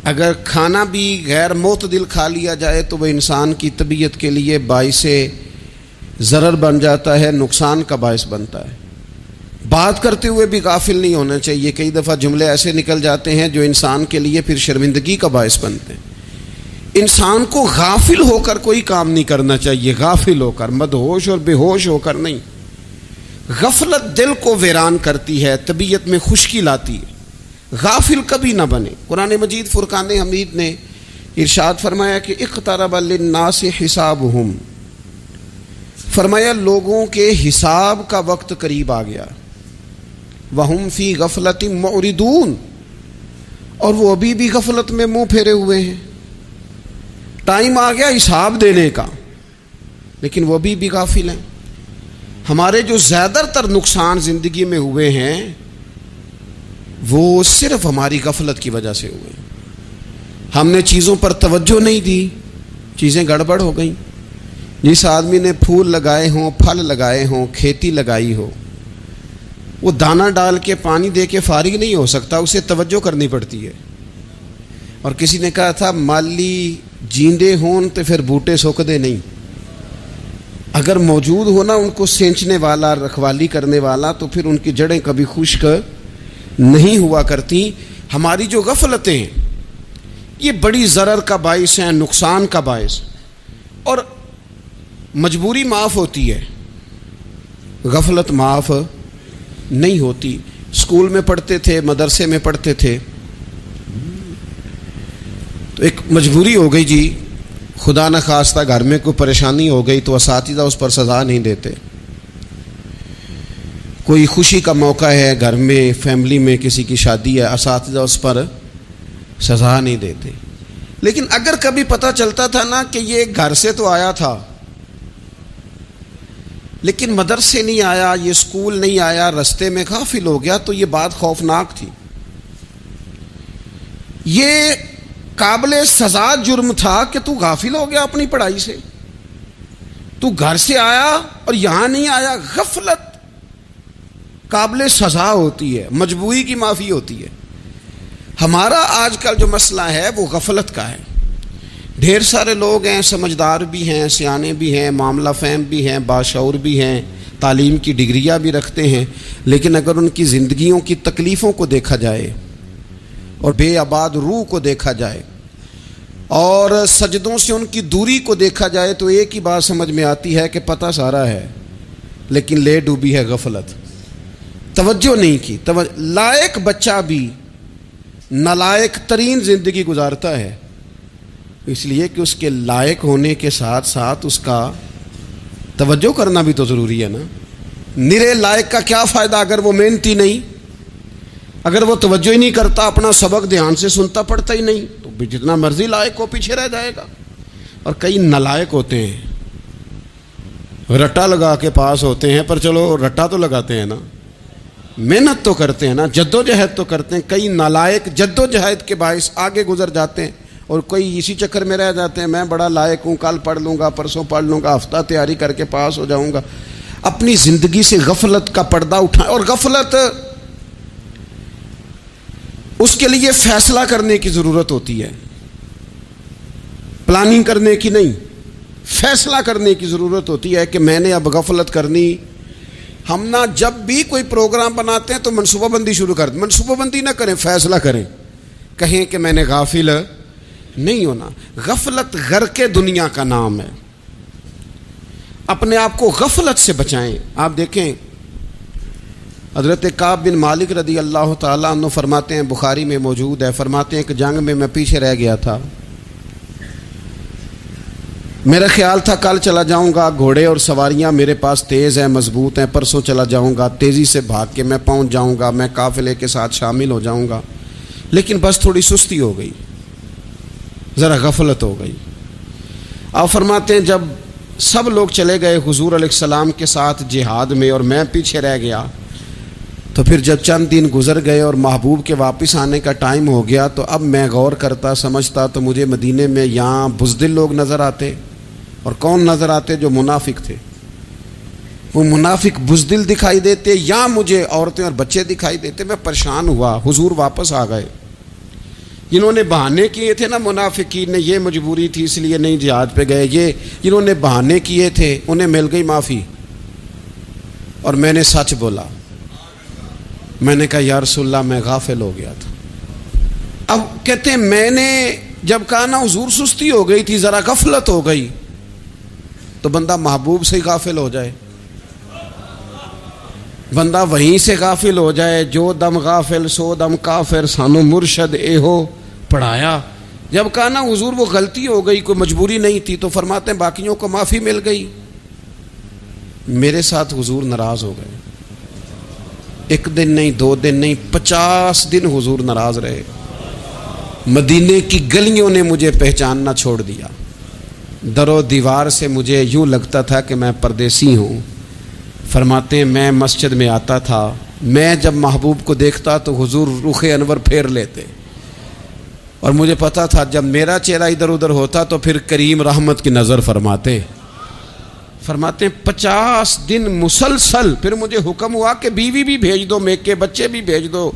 اگر کھانا بھی غیر معتدل کھا لیا جائے تو وہ انسان کی طبیعت کے لیے باعث ضرر بن جاتا ہے، نقصان کا باعث بنتا ہے۔ بات کرتے ہوئے بھی غافل نہیں ہونا چاہیے، کئی دفعہ جملے ایسے نکل جاتے ہیں جو انسان کے لیے پھر شرمندگی کا باعث بنتے ہیں۔ انسان کو غافل ہو کر کوئی کام نہیں کرنا چاہیے، غافل ہو کر، مدہوش اور بے ہوش ہو کر نہیں۔ غفلت دل کو ویران کرتی ہے، طبیعت میں خشکی لاتی ہے۔ غافل کبھی نہ بنے۔ قرآن مجید فرقان حمید نے ارشاد فرمایا کہ اقترب للناس حسابہم، فرمایا لوگوں کے حساب کا وقت قریب آ گیا، وہم فی غفلۃ معرضون، اور وہ ابھی بھی غفلت میں منہ پھیرے ہوئے ہیں۔ ٹائم آ گیا حساب دینے کا، لیکن وہ ابھی بھی غافل ہیں۔ ہمارے جو زیادہ تر نقصان زندگی میں ہوئے ہیں وہ صرف ہماری غفلت کی وجہ سے ہوئے۔ ہم نے چیزوں پر توجہ نہیں دی، چیزیں گڑبڑ ہو گئیں۔ جس آدمی نے پھول لگائے ہوں، پھل لگائے ہوں، کھیتی لگائی ہو، وہ دانہ ڈال کے پانی دے کے فارغ نہیں ہو سکتا، اسے توجہ کرنی پڑتی ہے۔ اور کسی نے کہا تھا مالی جیندے ہون تو پھر بوٹے سوکھدے نہیں، اگر موجود ہونا ان کو سینچنے والا، رکھوالی کرنے والا، تو پھر ان کی جڑیں کبھی خشک نہیں ہوا کرتی۔ ہماری جو غفلتیں ہیں یہ بڑی ضرر کا باعث ہیں، نقصان کا باعث، اور مجبوری معاف ہوتی ہے، غفلت معاف نہیں ہوتی۔ اسکول میں پڑھتے تھے، مدرسے میں پڑھتے تھے، تو ایک مجبوری ہو گئی جی، خدا نخواستہ گھر میں کوئی پریشانی ہو گئی تو اساتذہ اس پر سزا نہیں دیتے۔ کوئی خوشی کا موقع ہے گھر میں، فیملی میں کسی کی شادی ہے، اساتذہ اس پر سزا نہیں دیتے۔ لیکن اگر کبھی پتہ چلتا تھا نا کہ یہ گھر سے تو آیا تھا لیکن مدرسے نہیں آیا، یہ اسکول نہیں آیا، رستے میں غافل ہو گیا، تو یہ بات خوفناک تھی۔ یہ قابل سزا جرم تھا کہ تو غافل ہو گیا اپنی پڑھائی سے، تو گھر سے آیا اور یہاں نہیں آیا۔ غفلت قابل سزا ہوتی ہے، مجبوری کی معافی ہوتی ہے۔ ہمارا آج کل جو مسئلہ ہے وہ غفلت کا ہے۔ ڈھیر سارے لوگ ہیں، سمجھدار بھی ہیں، سیانے بھی ہیں، معاملہ فہم بھی ہیں، باشعور بھی ہیں، تعلیم کی ڈگریاں بھی رکھتے ہیں، لیکن اگر ان کی زندگیوں کی تکلیفوں کو دیکھا جائے اور بے آباد روح کو دیکھا جائے اور سجدوں سے ان کی دوری کو دیکھا جائے تو ایک ہی بات سمجھ میں آتی ہے کہ پتہ سارا ہے لیکن لے ڈوبی ہے غفلت، توجہ نہیں کی۔ لائق بچہ بھی نالائق ترین زندگی گزارتا ہے، اس لیے کہ اس کے لائق ہونے کے ساتھ ساتھ اس کا توجہ کرنا بھی تو ضروری ہے نا۔ نرے لائق کا کیا فائدہ اگر وہ محنتی نہیں، اگر وہ توجہ ہی نہیں کرتا، اپنا سبق دھیان سے سنتا پڑھتا ہی نہیں، تو بھی جتنا مرضی لائق ہو پیچھے رہ جائے گا۔ اور کئی نالائق ہوتے ہیں، رٹا لگا کے پاس ہوتے ہیں، پر چلو رٹا تو لگاتے ہیں نا، محنت تو کرتے ہیں نا، جد و جہد تو کرتے ہیں۔ کئی نالائق جد و جہد کے باعث آگے گزر جاتے ہیں اور کوئی اسی چکر میں رہ جاتے ہیں، میں بڑا لائق ہوں، کل پڑھ لوں گا، پرسوں پڑھ لوں گا، ہفتہ تیاری کر کے پاس ہو جاؤں گا۔ اپنی زندگی سے غفلت کا پردہ اٹھائیں، اور غفلت اس کے لیے فیصلہ کرنے کی ضرورت ہوتی ہے، پلاننگ کرنے کی نہیں، فیصلہ کرنے کی ضرورت ہوتی ہے کہ میں نے اب غفلت کرنی۔ ہم نہ جب بھی کوئی پروگرام بناتے ہیں تو منصوبہ بندی شروع کر دیں، منصوبہ بندی نہ کریں، فیصلہ کریں، کہیں کہ میں نے غافل نہیں ہونا۔ غفلت غرق دنیا کا نام ہے۔ اپنے آپ کو غفلت سے بچائیں. آپ دیکھیں حضرت کعب بن مالک رضی اللہ تعالیٰ عنہ فرماتے ہیں، بخاری میں موجود ہے، فرماتے ہیں کہ جنگ میں پیچھے رہ گیا تھا. میرا خیال تھا کل چلا جاؤں گا، گھوڑے اور سواریاں میرے پاس تیز ہیں، مضبوط ہیں، پرسوں چلا جاؤں گا، تیزی سے بھاگ کے میں پہنچ جاؤں گا، میں قافلے کے ساتھ شامل ہو جاؤں گا. لیکن بس تھوڑی سستی ہو گئی، ذرا غفلت ہو گئی. آپ فرماتے ہیں جب سب لوگ چلے گئے حضور علیہ السلام کے ساتھ جہاد میں اور میں پیچھے رہ گیا، تو پھر جب چند دن گزر گئے اور محبوب کے واپس آنے کا ٹائم ہو گیا، تو اب میں غور کرتا سمجھتا تو مجھے مدینے میں یہاں بزدل لوگ نظر آتے. اور کون نظر آتے؟ جو منافق تھے. وہ منافق بزدل دکھائی دیتے یا مجھے عورتیں اور بچے دکھائی دیتے. میں پریشان ہوا. حضور واپس آ گئے. جنہوں نے بہانے کیے تھے نا منافقین نے، یہ مجبوری تھی اس لیے نہیں جہاد پہ گئے، یہ جنہوں نے بہانے کیے تھے انہیں مل گئی معافی. اور میں نے سچ بولا، میں نے کہا یا رسول اللہ میں غافل ہو گیا تھا. اب کہتے ہیں میں نے جب کہا نا حضور سستی ہو گئی تھی، ذرا غفلت ہو گئی. تو بندہ محبوب سے غافل ہو جائے، بندہ وہیں سے غافل ہو جائے. جو دم غافل سو دم کافر، سانو مرشد اے ہو پڑھایا. جب کہا نا حضور وہ غلطی ہو گئی، کوئی مجبوری نہیں تھی، تو فرماتے ہیں باقیوں کو معافی مل گئی، میرے ساتھ حضور ناراض ہو گئے. ایک دن نہیں، 2 دن نہیں، 50 دن حضور ناراض رہے. مدینے کی گلیوں نے مجھے پہچاننا چھوڑ دیا. در و دیوار سے مجھے یوں لگتا تھا کہ میں پردیسی ہوں. فرماتے ہیں میں مسجد میں آتا تھا، میں جب محبوب کو دیکھتا تو حضور رخ انور پھیر لیتے، اور مجھے پتا تھا جب میرا چہرہ ادھر ادھر ہوتا تو پھر کریم رحمت کی نظر فرماتے. فرماتے ہیں 50 دن مسلسل. پھر مجھے حکم ہوا کہ بیوی بھی بھیج دو، میک کے بچے بھی بھیج دو.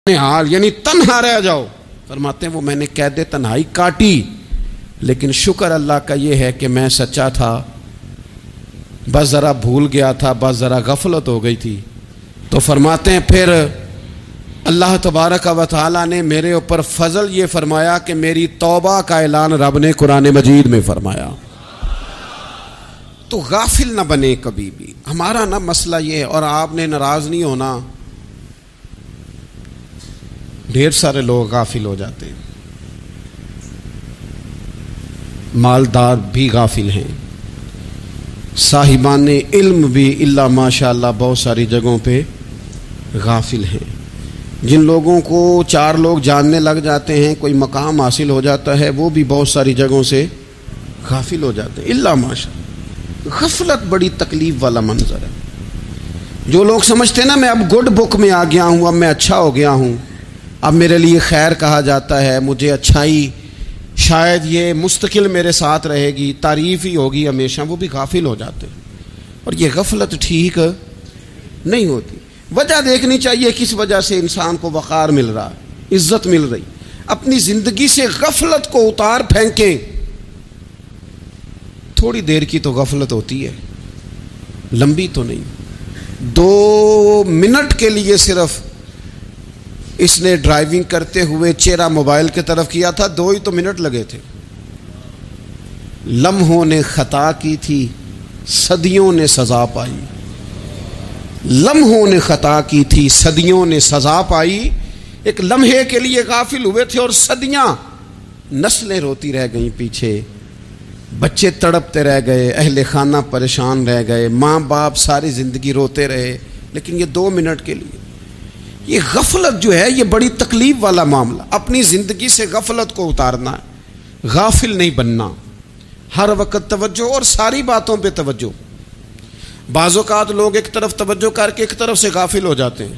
حال یعنی تنہا رہ جاؤ. فرماتے ہیں وہ میں نے قید تنہائی کاٹی، لیکن شکر اللہ کا یہ ہے کہ میں سچا تھا، بس ذرا بھول گیا تھا، بس ذرا غفلت ہو گئی تھی. تو فرماتے ہیں پھر اللہ تبارک و تعالیٰ نے میرے اوپر فضل یہ فرمایا کہ میری توبہ کا اعلان رب نے قرآن مجید میں فرمایا. تو غافل نہ بنے کبھی بھی. ہمارا نا مسئلہ یہ ہے، اور آپ نے ناراض نہیں ہونا، ڈھیر سارے لوگ غافل ہو جاتے ہیں، مالدار بھی غافل ہیں، صاحبان علم بھی الا ماشاء اللہ بہت ساری جگہوں پہ غافل ہیں. جن لوگوں کو 4 لوگ جاننے لگ جاتے ہیں، کوئی مقام حاصل ہو جاتا ہے، وہ بھی بہت ساری جگہوں سے غافل ہو جاتے ہیں الا ماشاء اللہ. غفلت بڑی تکلیف والا منظر ہے. جو لوگ سمجھتے ہیں نا میں اب گڈ بک میں آ گیا ہوں، اب میں اچھا ہو گیا ہوں، اب میرے لیے خیر کہا جاتا ہے، مجھے اچھائی شاید یہ مستقل میرے ساتھ رہے گی، تعریف ہی ہوگی ہمیشہ، وہ بھی غافل ہو جاتے ہیں. اور یہ غفلت ٹھیک نہیں ہوتی. وجہ دیکھنی چاہیے کس وجہ سے انسان کو وقار مل رہا، عزت مل رہی. اپنی زندگی سے غفلت کو اتار پھینکیں. تھوڑی دیر کی تو غفلت ہوتی ہے، لمبی تو نہیں. 2 منٹ کے لیے صرف اس نے ڈرائیونگ کرتے ہوئے چہرہ موبائل کی طرف کیا تھا، 2 ہی تو منٹ لگے تھے۔ لمحوں نے خطا کی تھی، صدیوں نے سزا پائی۔ لمحوں نے خطا کی تھی، صدیوں نے سزا پائی۔ ایک لمحے کے لیے غافل ہوئے تھے اور صدیاں، نسلیں روتی رہ گئیں پیچھے، بچے تڑپتے رہ گئے، اہل خانہ پریشان رہ گئے، ماں باپ ساری زندگی روتے رہے، لیکن یہ 2 منٹ کے لیے۔ یہ غفلت جو ہے یہ بڑی تکلیف والا معاملہ۔ اپنی زندگی سے غفلت کو اتارنا ہے، غافل نہیں بننا، ہر وقت توجہ اور ساری باتوں پہ توجہ۔ بعض اوقات لوگ ایک طرف توجہ کر کے ایک طرف سے غافل ہو جاتے ہیں،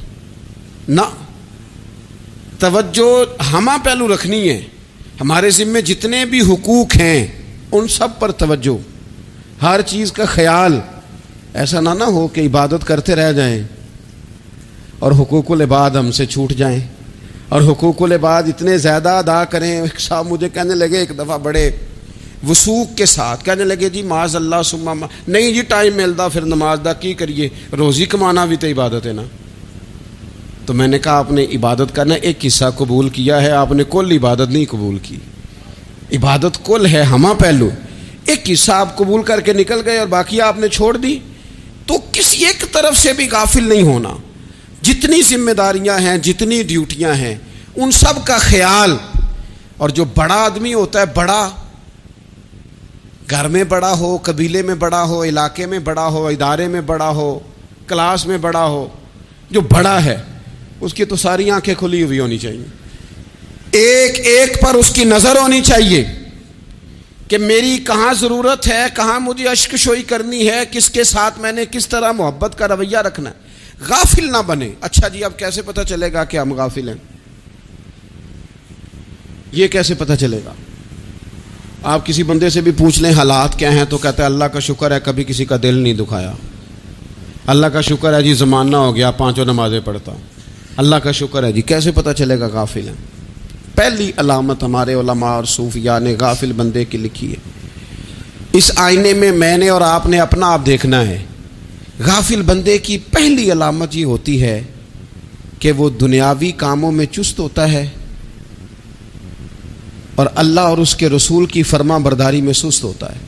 نہ، توجہ ہمہ پہلو رکھنی ہے۔ ہمارے ذمے جتنے بھی حقوق ہیں ان سب پر توجہ، ہر چیز کا خیال، ایسا نہ ہو کہ عبادت کرتے رہ جائیں اور حقوق العباد ہم سے چھوٹ جائیں، اور حقوق العباد اتنے زیادہ ادا کریں۔ ایک صاحب مجھے کہنے لگے ایک دفعہ بڑے وثوق کے ساتھ، کہنے لگے جی معاذ اللہ ثم نہیں جی ٹائم ملتا پھر نماز دا کی کریے، روزی کمانا بھی تو عبادت ہے نا۔ تو میں نے کہا آپ نے عبادت کرنا ایک حصہ قبول کیا ہے، آپ نے کل عبادت نہیں قبول کی۔ عبادت کل ہے، ہمہ پہلو، ایک حصہ آپ قبول کر کے نکل گئے اور باقی آپ نے چھوڑ دی۔ تو کسی ایک طرف سے بھی غافل نہیں ہونا، جتنی ذمہ داریاں ہیں، جتنی ڈیوٹیاں ہیں، ان سب کا خیال۔ اور جو بڑا آدمی ہوتا ہے، بڑا، گھر میں بڑا ہو، قبیلے میں بڑا ہو، علاقے میں بڑا ہو، ادارے میں بڑا ہو، کلاس میں بڑا ہو، جو بڑا ہے اس کی تو ساری آنکھیں کھلی ہوئی ہونی چاہیے، ایک ایک پر اس کی نظر ہونی چاہیے کہ میری کہاں ضرورت ہے، کہاں مجھے اشک شوئی کرنی ہے، کس کے ساتھ میں نے کس طرح محبت کا رویہ رکھنا ہے، غافل نہ بنے۔ اچھا جی اب کیسے پتہ چلے گا کہ ہم غافل ہیں؟ یہ کیسے پتہ چلے گا؟ آپ کسی بندے سے بھی پوچھ لیں حالات کیا ہیں تو کہتا ہے اللہ کا شکر ہے کبھی کسی کا دل نہیں دکھایا، اللہ کا شکر ہے جی زمانہ ہو گیا 5 نمازیں پڑھتا، اللہ کا شکر ہے جی۔ کیسے پتہ چلے گا غافل ہیں؟ پہلی علامت ہمارے علماء اور صوفیاء نے غافل بندے کی لکھی ہے۔ اس آئینے میں میں نے اور آپ نے اپنا آپ دیکھنا ہے۔ غافل بندے کی پہلی علامت یہ ہوتی ہے کہ وہ دنیاوی کاموں میں چست ہوتا ہے اور اللہ اور اس کے رسول کی فرما برداری میں سست ہوتا ہے۔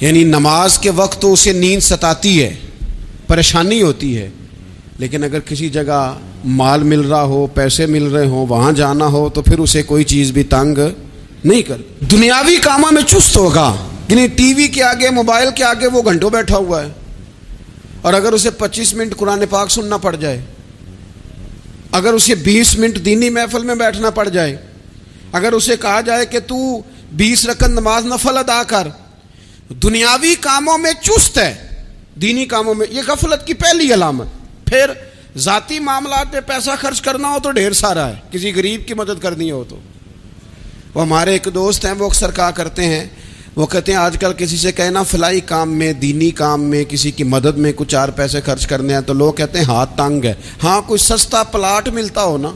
یعنی نماز کے وقت تو اسے نیند ستاتی ہے، پریشانی ہوتی ہے، لیکن اگر کسی جگہ مال مل رہا ہو، پیسے مل رہے ہوں، وہاں جانا ہو تو پھر اسے کوئی چیز بھی تنگ نہیں کر۔ دنیاوی کاموں میں چست ہوگا، یعنی ٹی وی کے آگے، موبائل کے آگے وہ گھنٹوں بیٹھا ہوا ہے، اور اگر اسے 25 منٹ قرآن پاک سننا پڑ جائے، اگر اسے 20 منٹ دینی محفل میں بیٹھنا پڑ جائے، اگر اسے کہا جائے کہ تو 20 رکعت نماز نفل ادا کر، دنیاوی کاموں میں چست ہے، دینی کاموں میں، یہ غفلت کی پہلی علامت۔ پھر ذاتی معاملات میں پیسہ خرچ کرنا ہو تو ڈھیر سارا ہے، کسی غریب کی مدد کرنی ہو تو۔ وہ ہمارے ایک دوست ہیں، وہ اکثر کہا کرتے ہیں، وہ کہتے ہیں آج کل کسی سے کہنا فلائی کام میں، دینی کام میں، کسی کی مدد میں کچھ 4 پیسے خرچ کرنے ہیں تو لوگ کہتے ہیں ہاتھ تنگ ہے۔ ہاں کوئی سستا پلاٹ ملتا ہو نا،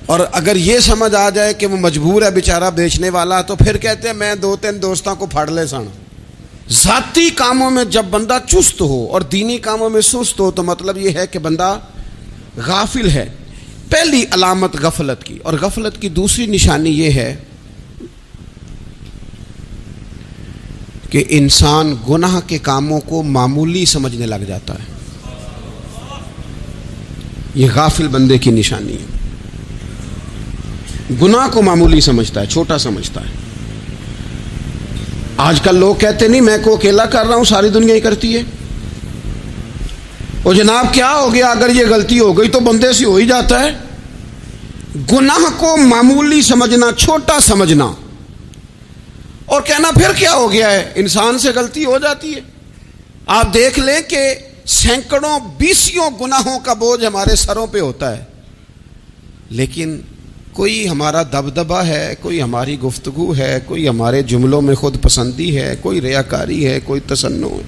اور اگر یہ سمجھ آ جائے کہ وہ مجبور ہے بیچارہ بیچنے والا، تو پھر کہتے ہیں میں 2-3 دوستوں کو پھاڑ لے سن۔ ذاتی کاموں میں جب بندہ چست ہو اور دینی کاموں میں سست ہو تو مطلب یہ ہے کہ بندہ غافل ہے۔ پہلی علامت غفلت کی۔ اور غفلت کی دوسری نشانی یہ ہے کہ انسان گناہ کے کاموں کو معمولی سمجھنے لگ جاتا ہے، یہ غافل بندے کی نشانی ہے۔ گناہ کو معمولی سمجھتا ہے، چھوٹا سمجھتا ہے۔ آج کل لوگ کہتے نہیں میں کو اکیلا کر رہا ہوں، ساری دنیا ہی کرتی ہے۔ اور جناب کیا ہو گیا اگر یہ غلطی ہو گئی تو بندے سے ہو ہی جاتا ہے۔ گناہ کو معمولی سمجھنا، چھوٹا سمجھنا، اور کہنا پھر کیا ہو گیا ہے، انسان سے غلطی ہو جاتی ہے۔ آپ دیکھ لیں کہ سینکڑوں بیسیوں گناہوں کا بوجھ ہمارے سروں پہ ہوتا ہے، لیکن کوئی ہمارا دبدبہ ہے، کوئی ہماری گفتگو ہے، کوئی ہمارے جملوں میں خود پسندی ہے، کوئی ریاکاری ہے، کوئی تصنع ہے۔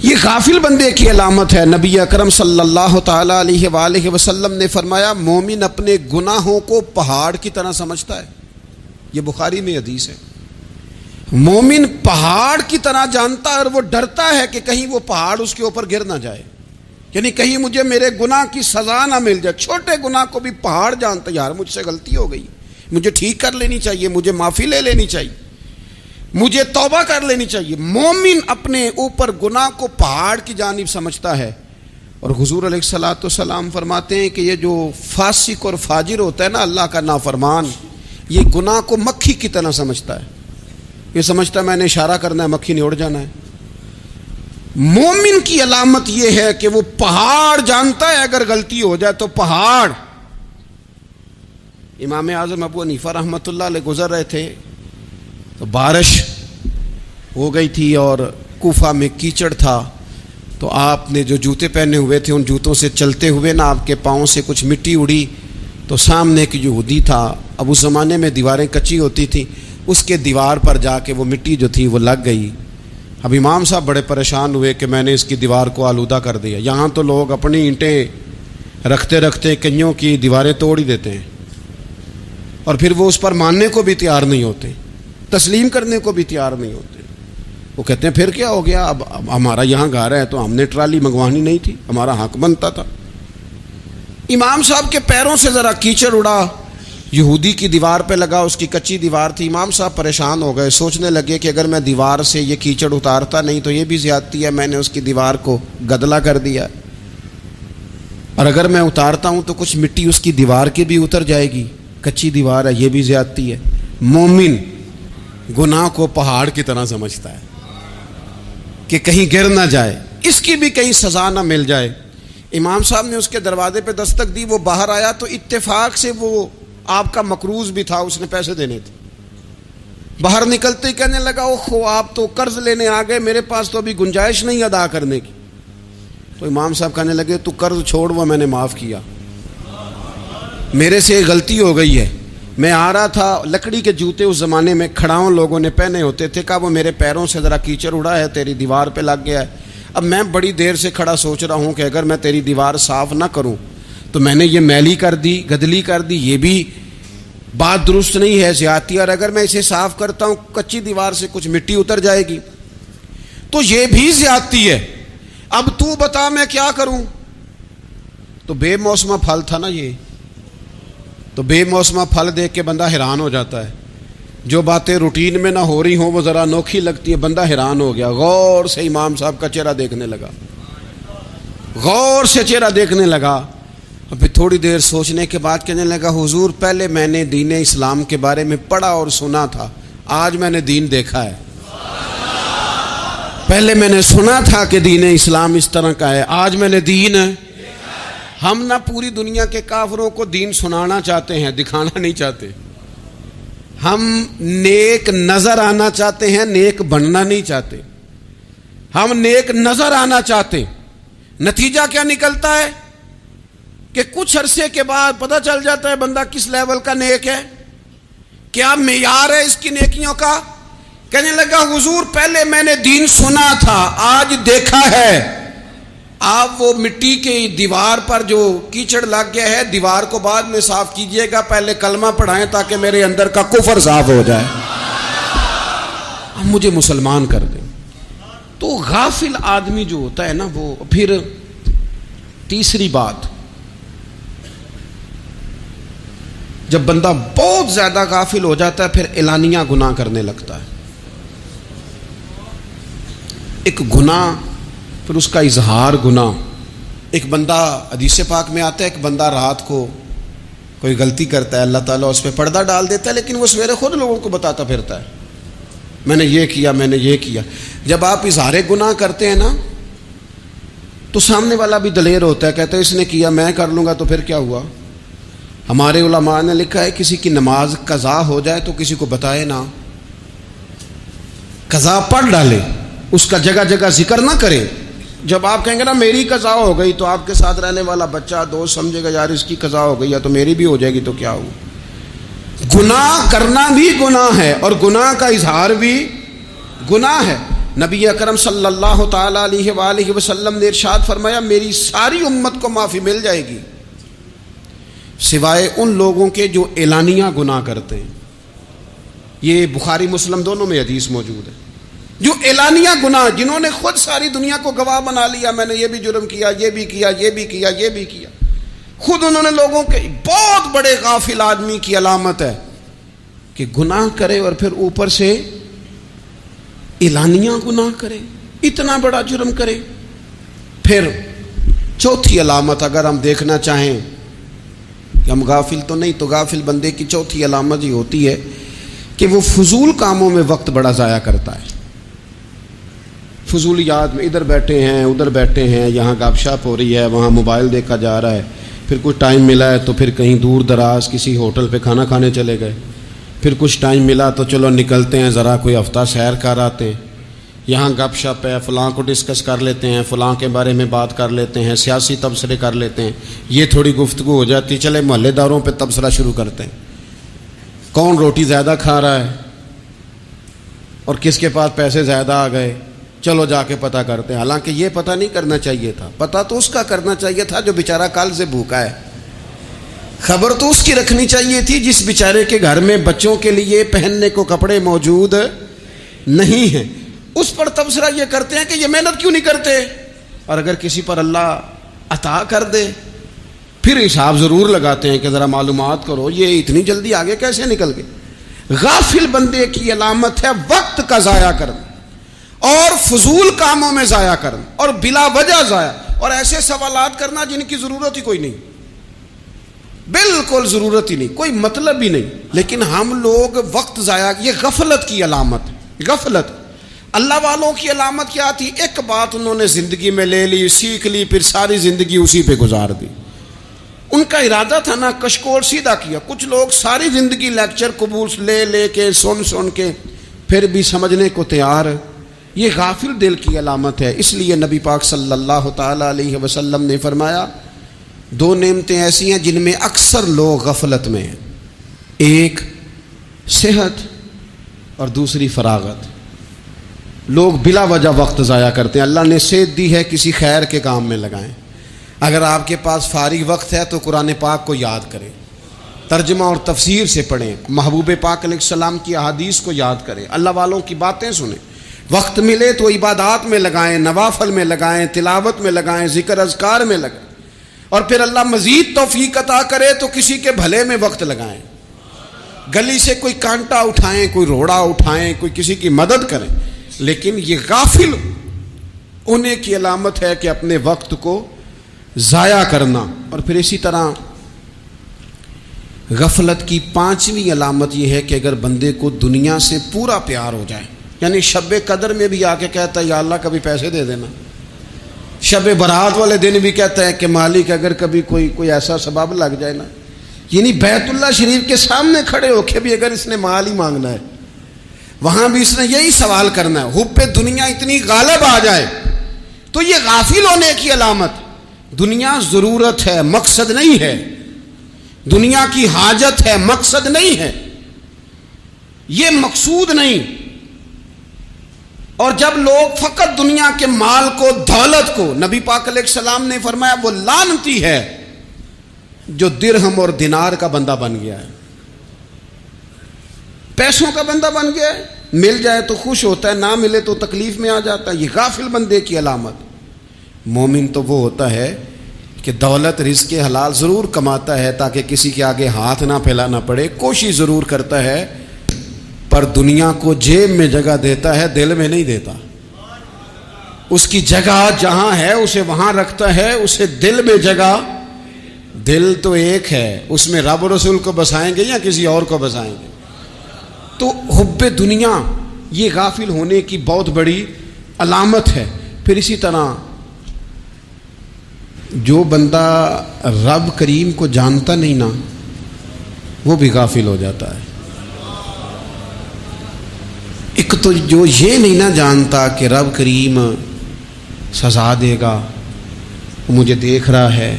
یہ غافل بندے کی علامت ہے۔ نبی اکرم صلی اللہ تعالی علیہ وآلہ وسلم نے فرمایا مومن اپنے گناہوں کو پہاڑ کی طرح سمجھتا ہے، یہ بخاری میں حدیث ہے۔ مومن پہاڑ کی طرح جانتا ہے اور وہ ڈرتا ہے کہ کہیں وہ پہاڑ اس کے اوپر گر نہ جائے۔ یعنی کہیں مجھے میرے گناہ کی سزا نہ مل جائے. چھوٹے گناہ کو بھی پہاڑ جانتا, یار مجھ سے غلطی ہو گئی, مجھے ٹھیک کر لینی چاہیے, مجھے معافی لے لینی چاہیے, مجھے توبہ کر لینی چاہیے. مومن اپنے اوپر گناہ کو پہاڑ کی جانب سمجھتا ہے. اور حضور علیہ الصلوۃ والسلام فرماتے ہیں کہ یہ جو فاسق اور فاجر ہوتا ہے نا, اللہ کا نافرمان, یہ گناہ کو مکھی کی طرح سمجھتا ہے. یہ سمجھتا ہے میں نے اشارہ کرنا ہے, مکھی نے اڑ جانا ہے. مومن کی علامت یہ ہے کہ وہ پہاڑ جانتا ہے, اگر غلطی ہو جائے تو پہاڑ. امام اعظم ابو حنیفہ رحمۃ اللہ علیہ گزر رہے تھے تو بارش ہو گئی تھی اور کوفہ میں کیچڑ تھا, تو آپ نے جو جوتے پہنے ہوئے تھے ان جوتوں سے چلتے ہوئے نا آپ کے پاؤں سے کچھ مٹی اڑی, تو سامنے ایک یہودی تھا, اب اس زمانے میں دیواریں کچی ہوتی تھیں, اس کے دیوار پر جا کے وہ مٹی جو تھی وہ لگ گئی. اب امام صاحب بڑے پریشان ہوئے کہ میں نے اس کی دیوار کو آلودہ کر دیا. یہاں تو لوگ اپنی اینٹیں رکھتے رکھتے کئیوں کی دیواریں توڑ ہی دیتے ہیں, اور پھر وہ اس پر ماننے کو بھی تیار نہیں ہوتے, تسلیم کرنے کو بھی تیار نہیں ہوتے. وہ کہتے ہیں پھر کیا ہو گیا, اب ہمارا یہاں گھر ہے تو ہم نے ٹرالی منگوانی نہیں تھی, ہمارا حق بنتا تھا. امام صاحب کے پیروں سے ذرا کیچڑ اڑا, یہودی کی دیوار پہ لگا, اس کی کچی دیوار تھی. امام صاحب پریشان ہو گئے, سوچنے لگے کہ اگر میں دیوار سے یہ کیچڑ اتارتا نہیں تو یہ بھی زیادتی ہے, میں نے اس کی دیوار کو گدلا کر دیا, اور اگر میں اتارتا ہوں تو کچھ مٹی اس کی دیوار کی بھی اتر جائے گی, کچی دیوار ہے, یہ بھی زیادتی ہے. مومن گناہ کو پہاڑ کی طرح سمجھتا ہے کہ کہیں گر نہ جائے, اس کی بھی کہیں سزا نہ مل جائے. امام صاحب نے اس کے دروازے پہ دستک دی, وہ باہر آیا تو اتفاق سے وہ آپ کا مقروض بھی تھا, اس نے پیسے دینے تھے. باہر نکلتے ہی کہنے لگا اوہ آپ تو قرض لینے آ گئے, میرے پاس تو ابھی گنجائش نہیں ادا کرنے کی. تو امام صاحب کہنے لگے تو قرض چھوڑ, وہ میں نے معاف کیا, میرے سے غلطی ہو گئی ہے. میں آ رہا تھا, لکڑی کے جوتے اس زمانے میں کھڑاؤں لوگوں نے پہنے ہوتے تھے, کہا وہ میرے پیروں سے ذرا کیچڑ اڑا ہے, تیری دیوار پہ لگ گیا ہے. اب میں بڑی دیر سے کھڑا سوچ رہا ہوں کہ اگر میں تیری دیوار صاف نہ کروں تو میں نے یہ میلی کر دی, گدلی کر دی, یہ بھی بات درست نہیں ہے, زیادتی. اور اگر میں اسے صاف کرتا ہوں کچی دیوار سے کچھ مٹی اتر جائے گی تو یہ بھی زیادتی ہے. اب تو بتا میں کیا کروں. تو بے موسمہ پھل تھا نا یہ, تو بے موسمہ پھل دیکھ کے بندہ حیران ہو جاتا ہے. جو باتیں روٹین میں نہ ہو رہی ہوں وہ ذرا انوکھی لگتی ہے, بندہ حیران ہو گیا. غور سے امام صاحب کا چہرہ دیکھنے لگا, غور سے چہرہ دیکھنے لگا. اور پھر تھوڑی دیر سوچنے کے بعد کہنے لگا حضور پہلے میں نے دین اسلام کے بارے میں پڑھا اور سنا تھا, آج میں نے دین دیکھا ہے. پہلے میں نے سنا تھا کہ دین اسلام اس طرح کا ہے, آج میں نے دین. ہم نہ پوری دنیا کے کافروں کو دین سنانا چاہتے ہیں, دکھانا نہیں چاہتے. ہم نیک نظر آنا چاہتے ہیں, نیک بننا نہیں چاہتے. ہم نیک نظر آنا چاہتے. نتیجہ کیا نکلتا ہے کہ کچھ عرصے کے بعد پتہ چل جاتا ہے بندہ کس لیول کا نیک ہے, کیا معیار ہے اس کی نیکیوں کا. کہنے لگا حضور پہلے میں نے دین سنا تھا, آج دیکھا ہے. آپ وہ مٹی کی دیوار پر جو کیچڑ لگ گیا ہے, دیوار کو بعد میں صاف کیجئے گا, پہلے کلمہ پڑھائیں تاکہ میرے اندر کا کفر صاف ہو جائے, اب مجھے مسلمان کر دیں. تو غافل آدمی جو ہوتا ہے نا وہ پھر تیسری بات, جب بندہ بہت زیادہ غافل ہو جاتا ہے پھر اعلانیہ گناہ کرنے لگتا ہے. ایک گناہ پھر اس کا اظہار گناہ. ایک بندہ حدیث پاک میں آتا ہے, ایک بندہ رات کو کوئی غلطی کرتا ہے, اللہ تعالیٰ اس پہ پردہ ڈال دیتا ہے, لیکن وہ سویرے خود لوگوں کو بتاتا پھرتا ہے میں نے یہ کیا, میں نے یہ کیا. جب آپ اظہار گناہ کرتے ہیں نا تو سامنے والا بھی دلیر ہوتا ہے, کہتا ہے اس نے کیا میں کر لوں گا تو پھر کیا ہوا. ہمارے علماء نے لکھا ہے کسی کی نماز قضا ہو جائے تو کسی کو بتائے نہ, قضا پڑھ ڈالے, اس کا جگہ جگہ ذکر نہ کرے. جب آپ کہیں گے نا میری قضا ہو گئی تو آپ کے ساتھ رہنے والا بچہ دوست سمجھے گا یار اس کی قضا ہو گئی یا تو میری بھی ہو جائے گی تو کیا ہو. گناہ کرنا بھی گناہ ہے اور گناہ کا اظہار بھی گناہ ہے. نبی اکرم صلی اللہ تعالی علیہ وآلہ وسلم نے ارشاد فرمایا میری ساری امت کو معافی مل جائے گی سوائے ان لوگوں کے جو اعلانیہ گناہ کرتے ہیں. یہ بخاری مسلم دونوں میں حدیث موجود ہے. جو اعلانیہ گناہ، جنہوں نے خود ساری دنیا کو گواہ بنا لیا، میں نے یہ بھی جرم کیا، یہ بھی کیا، یہ بھی کیا، یہ بھی کیا، خود انہوں نے لوگوں کے، بہت بڑے غافل آدمی کی علامت ہے کہ گناہ کرے اور پھر اوپر سے اعلانیہ گناہ کرے، اتنا بڑا جرم کرے۔ پھر چوتھی علامت اگر ہم دیکھنا چاہیں کہ ہم غافل تو نہیں، تو غافل بندے کی چوتھی علامت یہ ہوتی ہے کہ وہ فضول کاموں میں وقت بڑا ضائع کرتا ہے۔ فضولیات میں ادھر بیٹھے ہیں، ادھر بیٹھے ہیں، یہاں گپ شپ ہو رہی ہے، وہاں موبائل دیکھا جا رہا ہے، پھر کچھ ٹائم ملا ہے تو پھر کہیں دور دراز کسی ہوٹل پہ کھانا کھانے چلے گئے، پھر کچھ ٹائم ملا تو چلو نکلتے ہیں ذرا کوئی ہفتہ سیر کر آتے ہیں، یہاں گپ شپ ہے، فلاں کو ڈسکس کر لیتے ہیں، فلاں کے بارے میں بات کر لیتے ہیں، سیاسی تبصرے کر لیتے ہیں، یہ تھوڑی گفتگو ہو جاتی، چلے محلے داروں پہ تبصرہ شروع کرتے ہیں، کون روٹی زیادہ کھا رہا ہے اور کس کے پاس پیسے زیادہ آ گئے، چلو جا کے پتہ کرتے ہیں۔ حالانکہ یہ پتہ نہیں کرنا چاہیے تھا، پتہ تو اس کا کرنا چاہیے تھا جو بیچارہ کل سے بھوکا ہے، خبر تو اس کی رکھنی چاہیے تھی جس بیچارے کے گھر میں بچوں کے لیے پہننے کو کپڑے موجود نہیں ہیں، اس پر تبصرہ یہ کرتے ہیں کہ یہ محنت کیوں نہیں کرتے، اور اگر کسی پر اللہ عطا کر دے پھر حساب ضرور لگاتے ہیں کہ ذرا معلومات کرو یہ اتنی جلدی آگے کیسے نکل گئے۔ غافل بندے کی علامت ہے وقت کا ضائع کرنا اور فضول کاموں میں ضائع کرنا اور بلا وجہ ضائع، اور ایسے سوالات کرنا جن کی ضرورت ہی کوئی نہیں، بالکل ضرورت ہی نہیں، کوئی مطلب ہی نہیں، لیکن ہم لوگ وقت ضائع، یہ غفلت کی علامت، غفلت۔ اللہ والوں کی علامت کیا تھی؟ ایک بات انہوں نے زندگی میں لے لی، سیکھ لی، پھر ساری زندگی اسی پہ گزار دی۔ ان کا ارادہ تھا نا کشکول سیدھا کیا۔ کچھ لوگ ساری زندگی لیکچر قبول لے لے کے سن کے پھر بھی سمجھنے کو تیار، یہ غافل دل کی علامت ہے۔ اس لیے نبی پاک صلی اللہ تعالی علیہ وسلم نے فرمایا دو نعمتیں ایسی ہیں جن میں اکثر لوگ غفلت میں ہیں، ایک صحت اور دوسری فراغت۔ لوگ بلا وجہ وقت ضائع کرتے ہیں۔ اللہ نے صحت دی ہے، کسی خیر کے کام میں لگائیں۔ اگر آپ کے پاس فارغ وقت ہے تو قرآن پاک کو یاد کریں، ترجمہ اور تفسیر سے پڑھیں، محبوب پاک علیہ السلام کی احادیث کو یاد کریں، اللہ والوں کی باتیں سنیں۔ وقت ملے تو عبادات میں لگائیں، نوافل میں لگائیں، تلاوت میں لگائیں، ذکر اذکار میں لگائیں، اور پھر اللہ مزید توفیق عطا کرے تو کسی کے بھلے میں وقت لگائیں، گلی سے کوئی کانٹا اٹھائیں، کوئی روڑا اٹھائیں، کوئی کسی کی مدد کریں۔ لیکن یہ غافل ہونے کی علامت ہے کہ اپنے وقت کو ضائع کرنا۔ اور پھر اسی طرح غفلت کی پانچویں علامت یہ ہے کہ اگر بندے کو دنیا سے پورا پیار ہو جائے، یعنی شب قدر میں بھی آ کے کہتا ہے یا اللہ کبھی پیسے دے دینا، شب برات والے دن بھی کہتا ہے کہ مالک اگر کبھی کوئی ایسا سبب لگ جائے نا، یعنی بیت اللہ شریف کے سامنے کھڑے ہو کے بھی اگر اس نے مال ہی مانگنا ہے، وہاں بھی اس نے یہی سوال کرنا ہے، حب دنیا اتنی غالب آ جائے، تو یہ غافل ہونے کی علامت۔ دنیا ضرورت ہے، مقصد نہیں ہے، دنیا کی حاجت ہے، مقصد نہیں ہے، یہ مقصود نہیں۔ اور جب لوگ فقط دنیا کے مال کو، دولت کو، نبی پاک علیہ السلام نے فرمایا وہ لعنتی ہے جو درہم اور دینار کا بندہ بن گیا ہے، پیسوں کا بندہ بن گیا ہے، مل جائے تو خوش ہوتا ہے، نہ ملے تو تکلیف میں آ جاتا ہے۔ یہ غافل بندے کی علامت۔ مومن تو وہ ہوتا ہے کہ دولت رزق حلال ضرور کماتا ہے تاکہ کسی کے آگے ہاتھ نہ پھیلانا پڑے، کوشش ضرور کرتا ہے، پر دنیا کو جیب میں جگہ دیتا ہے، دل میں نہیں دیتا۔ اس کی جگہ جہاں ہے اسے وہاں رکھتا ہے، اسے دل میں جگہ، دل تو ایک ہے، اس میں رب و رسول کو بسائیں گے یا کسی اور کو بسائیں گے؟ تو حب دنیا یہ غافل ہونے کی بہت بڑی علامت ہے۔ پھر اسی طرح جو بندہ رب کریم کو جانتا نہیں نا، وہ بھی غافل ہو جاتا ہے۔ ایک تو جو یہ نہیں نہ جانتا کہ رب کریم سزا دے گا، وہ مجھے دیکھ رہا ہے،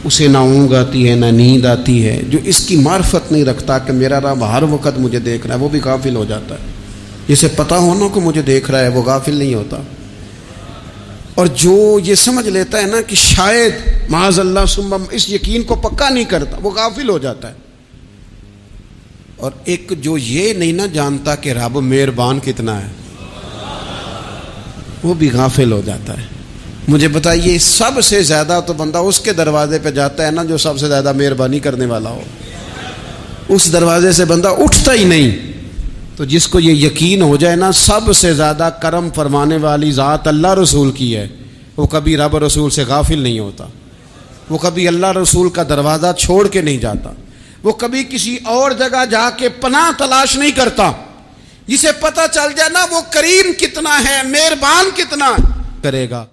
اسے نہ اونگ آتی ہے نہ نیند آتی ہے، جو اس کی معرفت نہیں رکھتا کہ میرا رب ہر وقت مجھے دیکھ رہا ہے، وہ بھی غافل ہو جاتا ہے۔ جسے پتہ ہونا کہ مجھے دیکھ رہا ہے وہ غافل نہیں ہوتا۔ اور جو یہ سمجھ لیتا ہے نا کہ شاید معاذ اللہ ثم، اس یقین کو پکا نہیں کرتا، وہ غافل ہو جاتا ہے۔ اور ایک جو یہ نہیں نہ جانتا کہ رب مہربان کتنا ہے، وہ بھی غافل ہو جاتا ہے. مجھے بتائیے سب سے زیادہ تو بندہ اس کے دروازے پہ جاتا ہے نا جو سب سے زیادہ مہربانی کرنے والا ہو. اس دروازے سے بندہ اٹھتا ہی نہیں. تو جس کو یہ یقین ہو جائے نا سب سے زیادہ کرم فرمانے والی ذات اللہ رسول کی ہے، وہ کبھی رب رسول سے غافل نہیں ہوتا. وہ کبھی اللہ رسول کا دروازہ چھوڑ کے نہیں جاتا. وہ کبھی کسی اور جگہ جا کے پناہ تلاش نہیں کرتا. جسے پتہ چل جائے نا وہ کریم کتنا ہے، مہربان کتنا کرے گا.